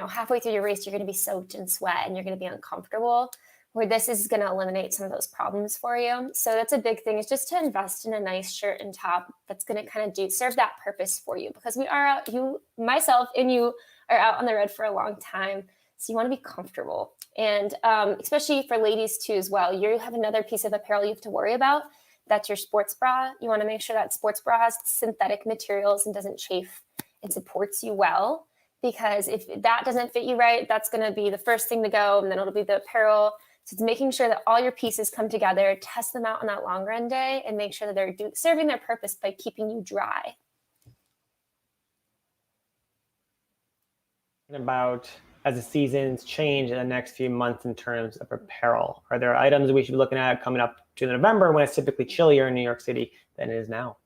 halfway through your race, you're going to be soaked in sweat and you're going to be uncomfortable, where this is going to eliminate some of those problems for you. So that's a big thing, is just to invest in a nice shirt and top that's going to kind of serve that purpose for you, because we are out, myself and you are out on the road for a long time. So you want to be comfortable. And especially for ladies too as well, you have another piece of apparel you have to worry about. That's your sports bra. You want to make sure that sports bra has synthetic materials and doesn't chafe and supports you well. Because if that doesn't fit you right, that's going to be the first thing to go, and then it'll be the apparel. So it's making sure that all your pieces come together, test them out on that long run day, and make sure that they're serving their purpose by keeping you dry. About as the seasons change in the next few months in terms of apparel, are there items we should be looking at coming up to November when it's typically chillier in New York City than it is now?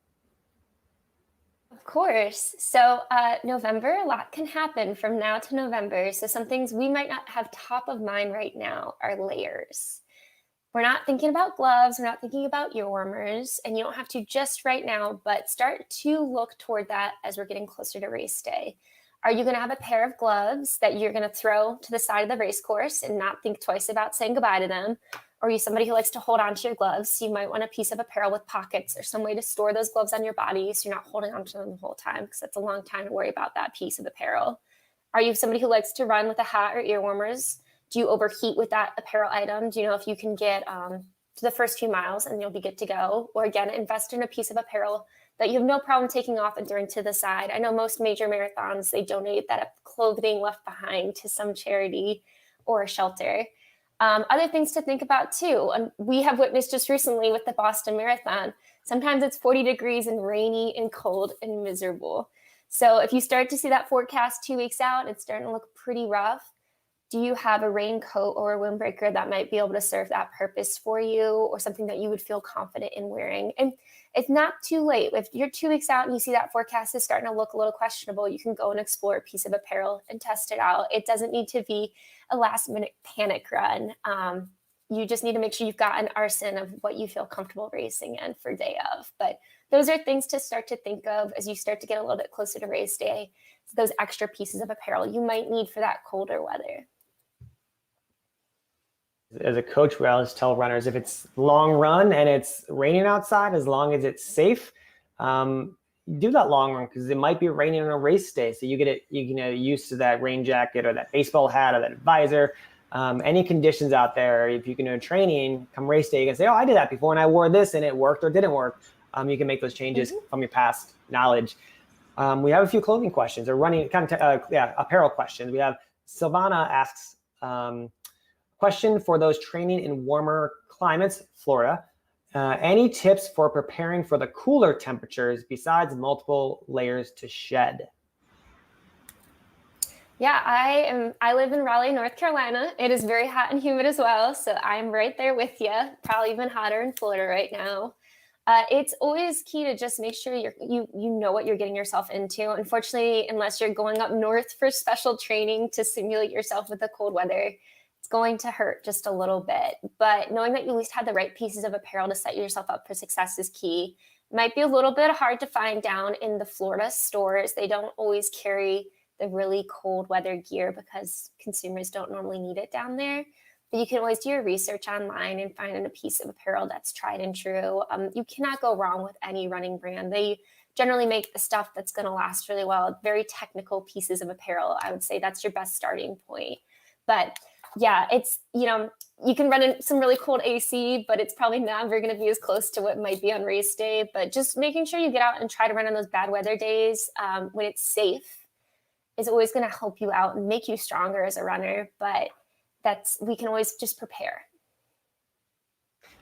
Of course. So November, a lot can happen from now to November. So some things we might not have top of mind right now are layers. We're not thinking about gloves. We're not thinking about ear warmers. And you don't have to just right now, but start to look toward that as we're getting closer to race day. Are you going to have a pair of gloves that you're going to throw to the side of the race course and not think twice about saying goodbye to them? Or are you somebody who likes to hold on to your gloves? So you might want a piece of apparel with pockets or some way to store those gloves on your body so you're not holding on to them the whole time, because that's a long time to worry about that piece of apparel. Are you somebody who likes to run with a hat or ear warmers? Do you overheat with that apparel item? Do you know if you can get to the first few miles and you'll be good to go? Or again, invest in a piece of apparel that you have no problem taking off and throwing to the side. I know most major marathons, they donate that clothing left behind to some charity or a shelter. Other things to think about too, and we have witnessed just recently with the Boston Marathon, sometimes it's 40 degrees and rainy and cold and miserable. So if you start to see that forecast 2 weeks out, it's starting to look pretty rough. Do you have a raincoat or a windbreaker that might be able to serve that purpose for you, or something that you would feel confident in wearing? And it's not too late. If you're 2 weeks out and you see that forecast is starting to look a little questionable, you can go and explore a piece of apparel and test it out. It doesn't need to be a last minute panic run. You just need to make sure you've got an arsenal of what you feel comfortable racing in for day of. But those are things to start to think of as you start to get a little bit closer to race day. So those extra pieces of apparel you might need for that colder weather. As a coach, we always tell runners, if it's long run and it's raining outside, as long as it's safe, do that long run, because it might be raining on a race day. So you get used to that rain jacket or that baseball hat or that visor. Any conditions out there, if you can do training, come race day, you can say, oh, I did that before and I wore this and it worked or didn't work. You can make those changes from your past knowledge. We have a few clothing questions or running apparel questions. We have Silvana asks, question for those training in warmer climates, Florida. Any tips for preparing for the cooler temperatures besides multiple layers to shed? Yeah, I live in Raleigh, North Carolina. It is very hot and humid as well, so I'm right there with you. Probably even hotter in Florida right now. It's always key to just make sure you know what you're getting yourself into. Unfortunately, unless you're going up north for special training to simulate yourself with the cold weather, it's going to hurt just a little bit. But knowing that you at least have the right pieces of apparel to set yourself up for success is key. It might be a little bit hard to find down in the Florida stores. They don't always carry the really cold weather gear because consumers don't normally need it down there. But you can always do your research online and find a piece of apparel that's tried and true. You cannot go wrong with any running brand. They generally make the stuff that's going to last really well. Very technical pieces of apparel. I would say that's your best starting point. But yeah, it's, you can run in some really cold AC, but it's probably never going to be as close to what might be on race day. But just making sure you get out and try to run on those bad weather days when it's safe is always going to help you out and make you stronger as a runner. But we can always just prepare.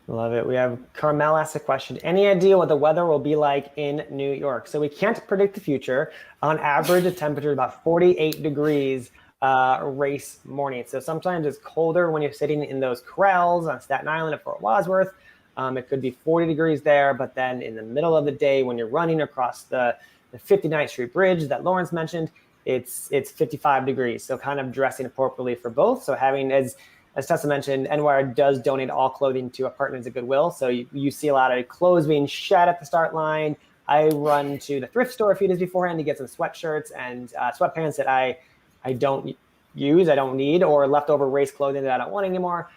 Love it. We have Carmel asked a question. Any idea what the weather will be like in New York? So we can't predict the future. On average, the temperature is about 48 degrees race morning. So sometimes it's colder when you're sitting in those corrals on Staten Island at Fort Wadsworth. It could be 40 degrees there, but then in the middle of the day when you're running across the 59th Street Bridge that Lawrence mentioned, it's 55 degrees. So kind of dressing appropriately for both. So having, as Tessa mentioned, NYRR does donate all clothing to Apartments of Goodwill. So you see a lot of clothes being shed at the start line. I run to the thrift store a few days beforehand to get some sweatshirts and sweatpants that I don't use, I don't need, or leftover race clothing that I don't want anymore.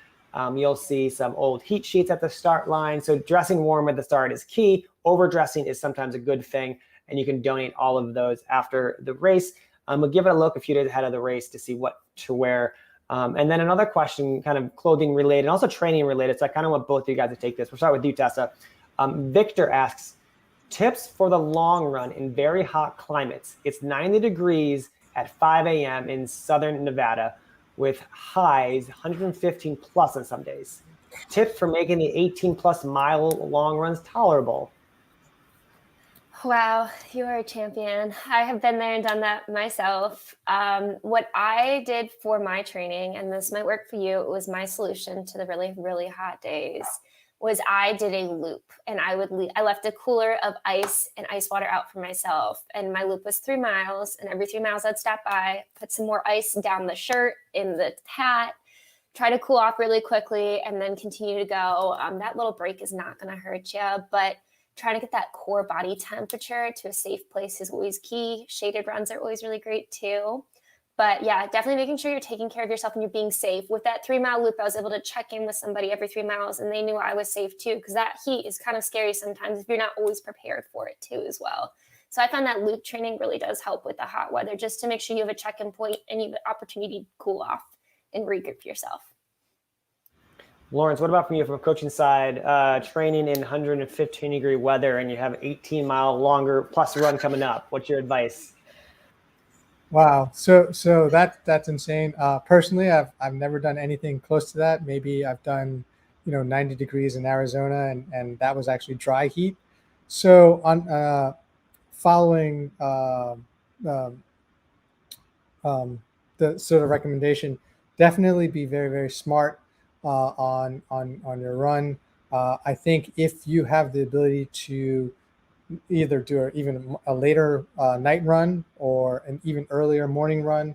You'll see some old heat sheets at the start line. So dressing warm at the start is key. Overdressing is sometimes a good thing, and you can donate all of those after the race. We'll give it a look a few days ahead of the race to see what to wear. And then another question, kind of clothing related and also training related. So I kind of want both of you guys to take this. We'll start with you, Tessa. Victor asks, tips for the long run in very hot climates. It's 90 degrees at 5 a.m. in southern Nevada with highs 115 plus on some days. Tips for making the 18 plus mile long runs tolerable. Wow, you are a champion. I have been there and done that myself. What I did for my training, and this might work for you, it was my solution to the really, really hot days, was I did a loop, and I left a cooler of ice and ice water out for myself. And my loop was 3 miles, and every 3 miles I'd stop by, put some more ice down the shirt, in the hat, try to cool off really quickly, and then continue to go. That little break is not going to hurt you, but trying to get that core body temperature to a safe place is always key. Shaded runs are always really great too. But yeah, definitely making sure you're taking care of yourself and you're being safe. With that 3 mile loop, I was able to check in with somebody every 3 miles and they knew I was safe too, because that heat is kind of scary sometimes if you're not always prepared for it too as well. So I found that loop training really does help with the hot weather, just to make sure you have a check-in point and you have an opportunity to cool off and regroup yourself. Lawrence, what about from you from a coaching side, training in 115 degree weather and you have an 18 mile longer plus run coming up? What's your advice? Wow. So that's insane. Personally, I've never done anything close to that. Maybe I've done, 90 degrees in Arizona and that was actually dry heat. So on following the sort of recommendation, definitely be very, very smart on your run. I think if you have the ability to either do even a later night run or an even earlier morning run,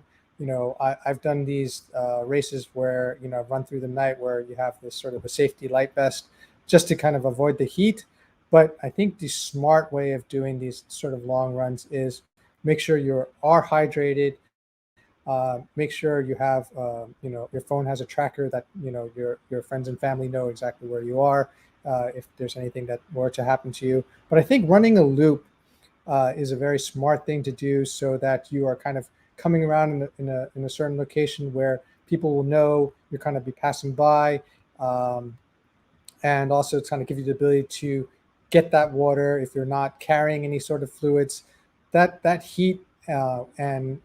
I've done these races where I've run through the night where you have this sort of a safety light vest just to kind of avoid the heat. But I think the smart way of doing these sort of long runs is make sure you are hydrated. Make sure you have, your phone has a tracker that, your friends and family know exactly where you are if there's anything that were to happen to you. But I think running a loop is a very smart thing to do so that you are kind of coming around in a certain location where people will know you're kind of be passing by. And also it's kind of give you the ability to get that water if you're not carrying any sort of fluids. That heat and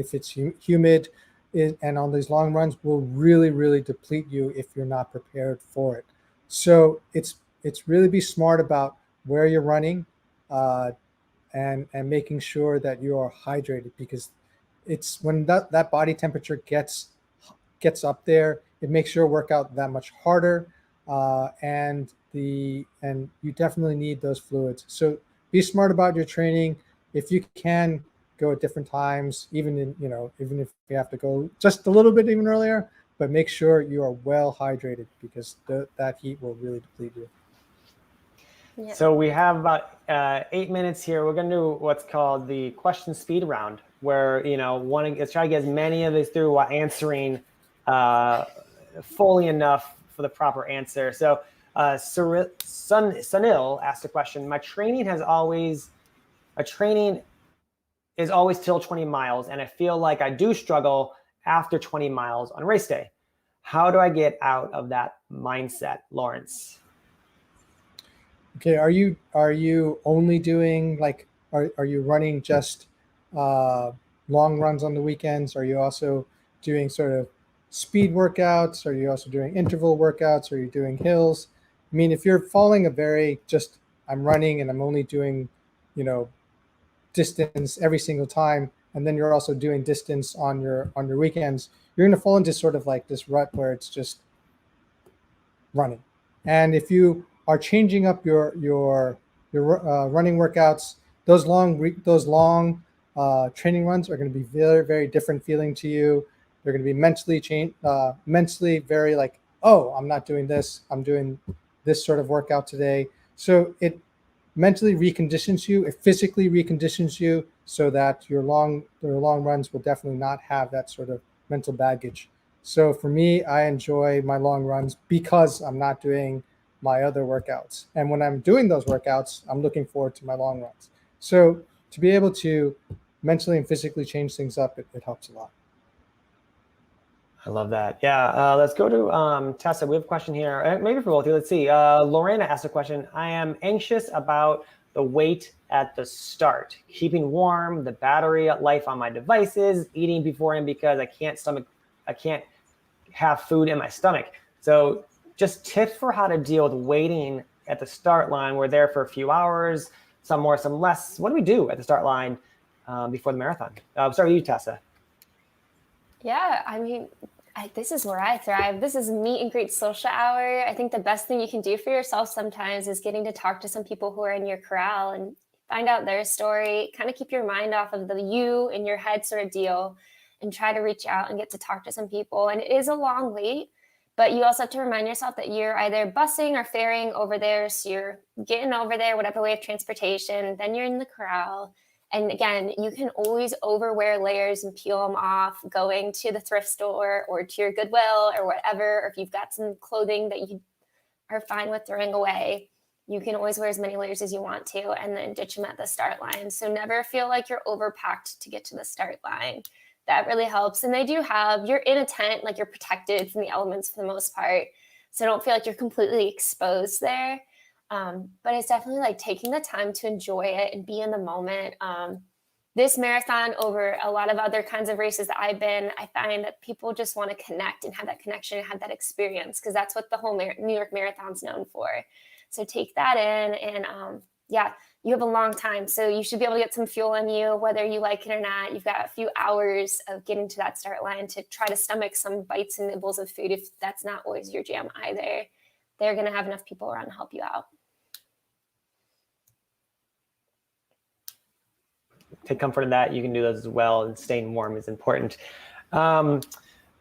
if it's humid and on these long runs will really, really deplete you if you're not prepared for it. So it's really be smart about where you're running and making sure that you are hydrated, because it's when that body temperature gets up there, it makes your workout that much harder. And you definitely need those fluids. So be smart about your training. If you can go at different times, even if you have to go just a little bit even earlier, but make sure you are well hydrated, because that heat will really deplete you. Yeah. So we have about 8 minutes here. We're going to do what's called the question speed round, where let's try to get as many of these through while answering fully enough for the proper answer. So Sunil asked a question. My training is always till 20 miles, and I feel like I do struggle after 20 miles on race day. How do I get out of that mindset, Lawrence? Okay, are you only doing are you running just long runs on the weekends? Are you also doing sort of speed workouts? Are you also doing interval workouts? Are you doing hills? I mean, if you're following a very just I'm running and I'm only doing, distance every single time, and then you're also doing distance on your weekends, you're going to fall into sort of like this rut where it's just running. And if you are changing up your running workouts, those long training runs are going to be very, very different feeling to you. They're going to be mentally very like, oh, I'm not doing this. I'm doing this sort of workout today. So it mentally reconditions you. It physically reconditions you so that your long runs will definitely not have that sort of mental baggage. So for me, I enjoy my long runs because I'm not doing my other workouts. And when I'm doing those workouts, I'm looking forward to my long runs. So to be able to mentally and physically change things up, it helps a lot. I love that. Yeah, let's go to Tessa. We have a question here, maybe for both of you. Let's see. Lorena asked a question. I am anxious about the wait at the start, keeping warm, the battery life on my devices, eating beforehand because I can't have food in my stomach. So just tips for how to deal with waiting at the start line. We're there for a few hours, some more, some less. What do we do at the start line before the marathon? Start with you, Tessa. Yeah, I mean, this is where I thrive. This is meet and greet social hour. I think the best thing you can do for yourself sometimes is getting to talk to some people who are in your corral and find out their story, kind of keep your mind off of the you in your head sort of deal, and try to reach out and get to talk to some people. And it is a long wait, but you also have to remind yourself that you're either busing or ferrying over there. So you're getting over there, whatever way of transportation, then you're in the corral. And again, you can always overwear layers and peel them off going to the thrift store or to your Goodwill or whatever. Or if you've got some clothing that you are fine with throwing away, you can always wear as many layers as you want to and then ditch them at the start line. So never feel like you're overpacked to get to the start line. That really helps. And you're in a tent, like you're protected from the elements for the most part. So don't feel like you're completely exposed there. But it's definitely like taking the time to enjoy it and be in the moment. This marathon over a lot of other kinds of races that I've been, I find that people just want to connect and have that connection and have that experience, because that's what the whole New York Marathon's known for. So take that in and yeah, you have a long time. So you should be able to get some fuel in you, whether you like it or not. You've got a few hours of getting to that start line to try to stomach some bites and nibbles of food if that's not always your jam either. They're going to have enough people around to help you out. Take comfort in that. You can do those as well, and staying warm is important.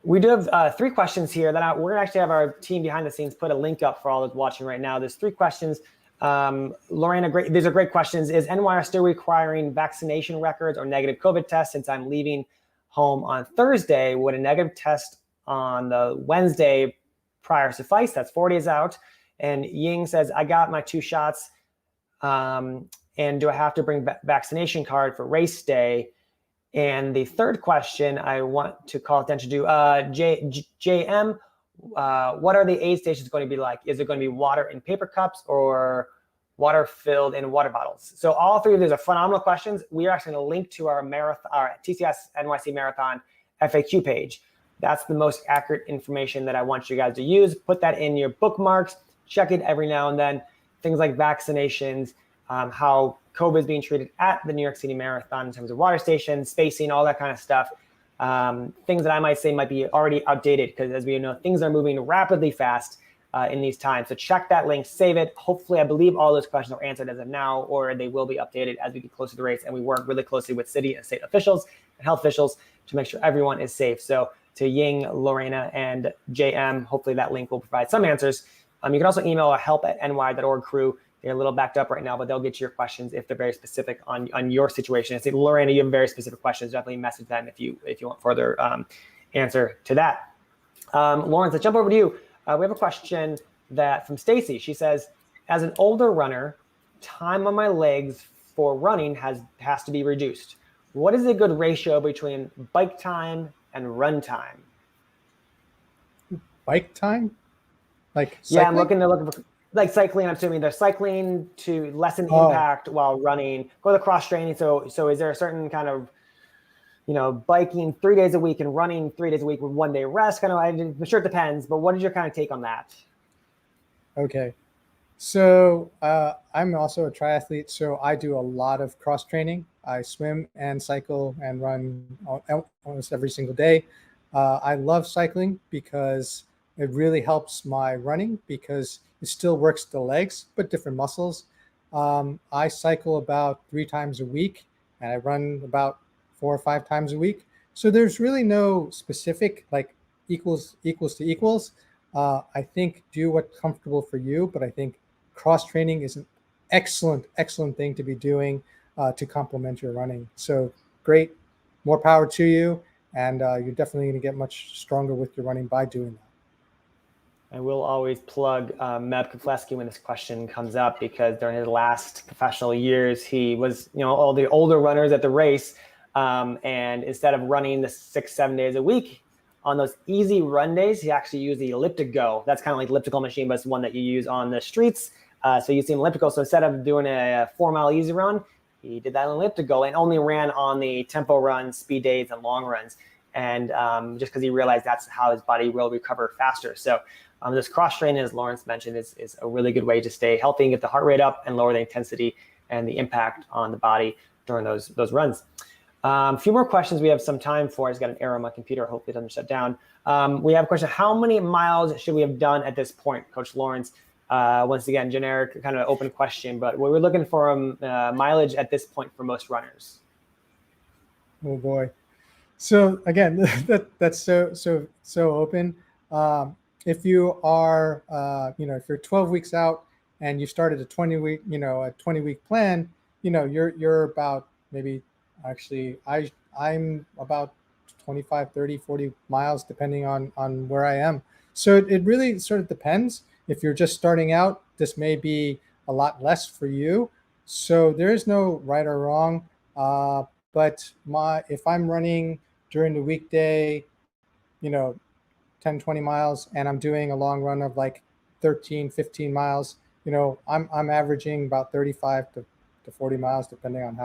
We do have 3 questions here that we're going to actually have our team behind the scenes put a link up for all those watching right now. There's 3 questions. Lorena, these are great questions. Is NYRR still requiring vaccination records or negative COVID tests since I'm leaving home on Thursday? Would a negative test on the Wednesday prior suffice? That's 4 days out. And Ying says, I got my 2 shots. And do I have to bring vaccination card for race day? And the third question I want to call attention to, JM, what are the aid stations going to be like? Is it going to be water in paper cups or water filled in water bottles? So all 3 of these are phenomenal questions. We are actually going to link to our TCS NYC Marathon FAQ page. That's the most accurate information that I want you guys to use. Put that in your bookmarks, check it every now and then. Things like vaccinations, how COVID is being treated at the New York City Marathon in terms of water stations, spacing, all that kind of stuff. Things that I might say might be already outdated because, as we know, things are moving rapidly fast in these times. So check that link, save it. Hopefully, I believe all those questions are answered as of now, or they will be updated as we get closer to the race. And we work really closely with city and state officials and health officials to make sure everyone is safe. So to Ying, Lorena, and JM, hopefully that link will provide some answers. You can also email our help@ny.org crew. They're a little backed up right now, but they'll get you your questions if they're very specific on your situation. I think, Lorena, you have very specific questions. Definitely message them if you want further answer to that. Lawrence, let's jump over to you. We have a question from Stacy. She says, as an older runner, time on my legs for running has to be reduced. What is a good ratio between bike time and run time? Bike time? Like cycling? Yeah, I'm looking for like cycling. I'm assuming they're cycling to lessen impact while running, go to cross training. So is there a certain kind of, biking 3 days a week and running 3 days a week with 1 day rest? I'm sure it depends, but what is your kind of take on that? Okay. So I'm also a triathlete, so I do a lot of cross training. I swim and cycle and run almost every single day. I love cycling because it really helps my running because it still works the legs, but different muscles. I cycle about 3 times a week, and I run about 4 or 5 times a week. So there's really no specific like equals to equals. I think do what's comfortable for you, but I think cross training is an excellent thing to be doing to complement your running. So great, more power to you, and you're definitely going to get much stronger with your running by doing that. I will always plug Meb Kufleski when this question comes up, because during his last professional years, he was, all the older runners at the race. And instead of running the 6-7 days a week, on those easy run days, he actually used the elliptical. That's kind of like the elliptical machine, but it's one that you use on the streets. So you see an elliptical. So instead of doing a 4-mile easy run, he did that elliptical and only ran on the tempo runs, speed days, and long runs. And just because he realized that's how his body will recover faster. So this cross training, as Lawrence mentioned, is a really good way to stay healthy and get the heart rate up and lower the intensity and the impact on the body during those runs. A few more questions we have some time for. I just got an error on my computer. Hopefully it doesn't shut down. We have a question. How many miles should we have done at this point, Coach Lawrence? Once again, generic kind of open question, but we're looking for mileage at this point for most runners. Oh boy. So again, that's so open. If you are, if you're 12 weeks out and you started a 20-week plan, you're about maybe, actually, I'm about 25, 30, 40 miles, depending on where I am. So it really sort of depends. If you're just starting out, this may be a lot less for you. So there is no right or wrong. But if I'm running during the weekday, 10, 20 miles, and I'm doing a long run of like 13, 15 miles, I'm averaging about 35 to 40 miles, depending on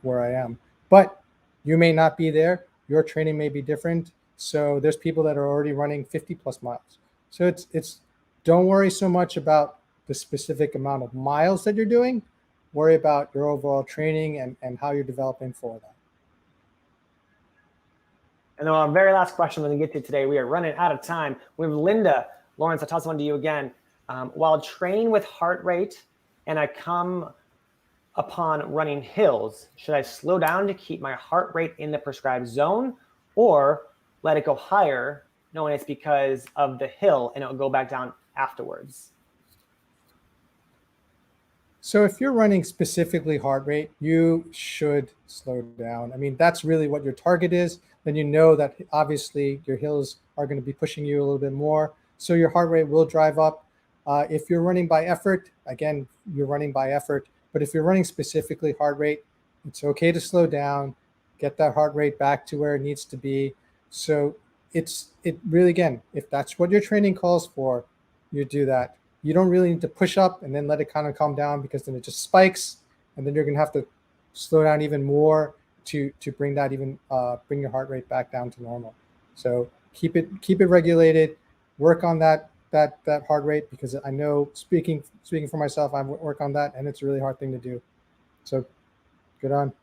where I am. But you may not be there. Your training may be different. So there's people that are already running 50 plus miles. So it's don't worry so much about the specific amount of miles that you're doing, worry about your overall training and how you're developing for that. And then our very last question we're going to get to today, we are running out of time. We have Linda. Lawrence, I'll toss one to you again. While training with heart rate and I come upon running hills, should I slow down to keep my heart rate in the prescribed zone or let it go higher, knowing it's because of the hill and it'll go back down afterwards? So if you're running specifically heart rate, you should slow down. I mean, that's really what your target is. Then you know that obviously your hills are going to be pushing you a little bit more. So your heart rate will drive up. If you're running by effort, again, you're running by effort. But if you're running specifically heart rate, it's okay to slow down, get that heart rate back to where it needs to be. So it really, again, if that's what your training calls for, you do that. You don't really need to push up and then let it kind of calm down, because then it just spikes, and then you're going to have to slow down even more to bring that bring your heart rate back down to normal. So keep it regulated. Work on that heart rate, because I know speaking for myself, I work on that, and it's a really hard thing to do. So good on.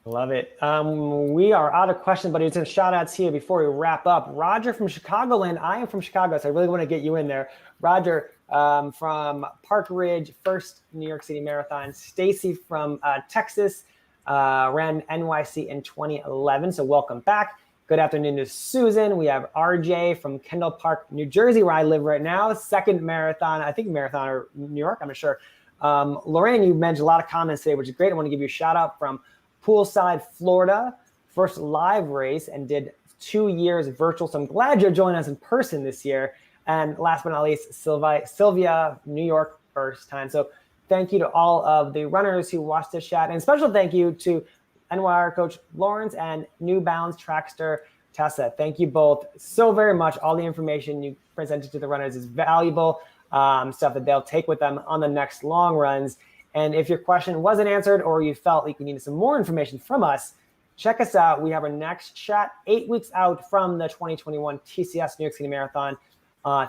Love it. We are out of questions, but it's some shout outs here before we wrap up. Roger from Chicagoland. I am from Chicago, so I really want to get you in there. Roger from Park Ridge, first New York City Marathon. Stacy from Texas, ran NYC in 2011. So welcome back. Good afternoon to Susan. We have RJ from Kendall Park, New Jersey, where I live right now. Second marathon, I think marathon or New York, I'm not sure. Lorraine, you mentioned a lot of comments today, which is great. I want to give you a shout out from Poolside, Florida, first live race and did 2 years virtual. So I'm glad you're joining us in person this year. And last but not least, Sylvia, New York, first time. So thank you to all of the runners who watched this chat. And special thank you to NYRR coach Lawrence and New Balance Trackster Tessa. Thank you both so very much. All the information you presented to the runners is valuable stuff that they'll take with them on the next long runs. And if your question wasn't answered or you felt like you needed some more information from us, check us out. We have our next chat 8 weeks out from the 2021 TCS New York City Marathon,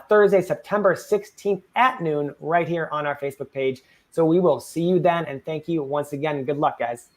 Thursday, September 16th at noon, right here on our Facebook page. So we will see you then. And thank you once again. Good luck, guys.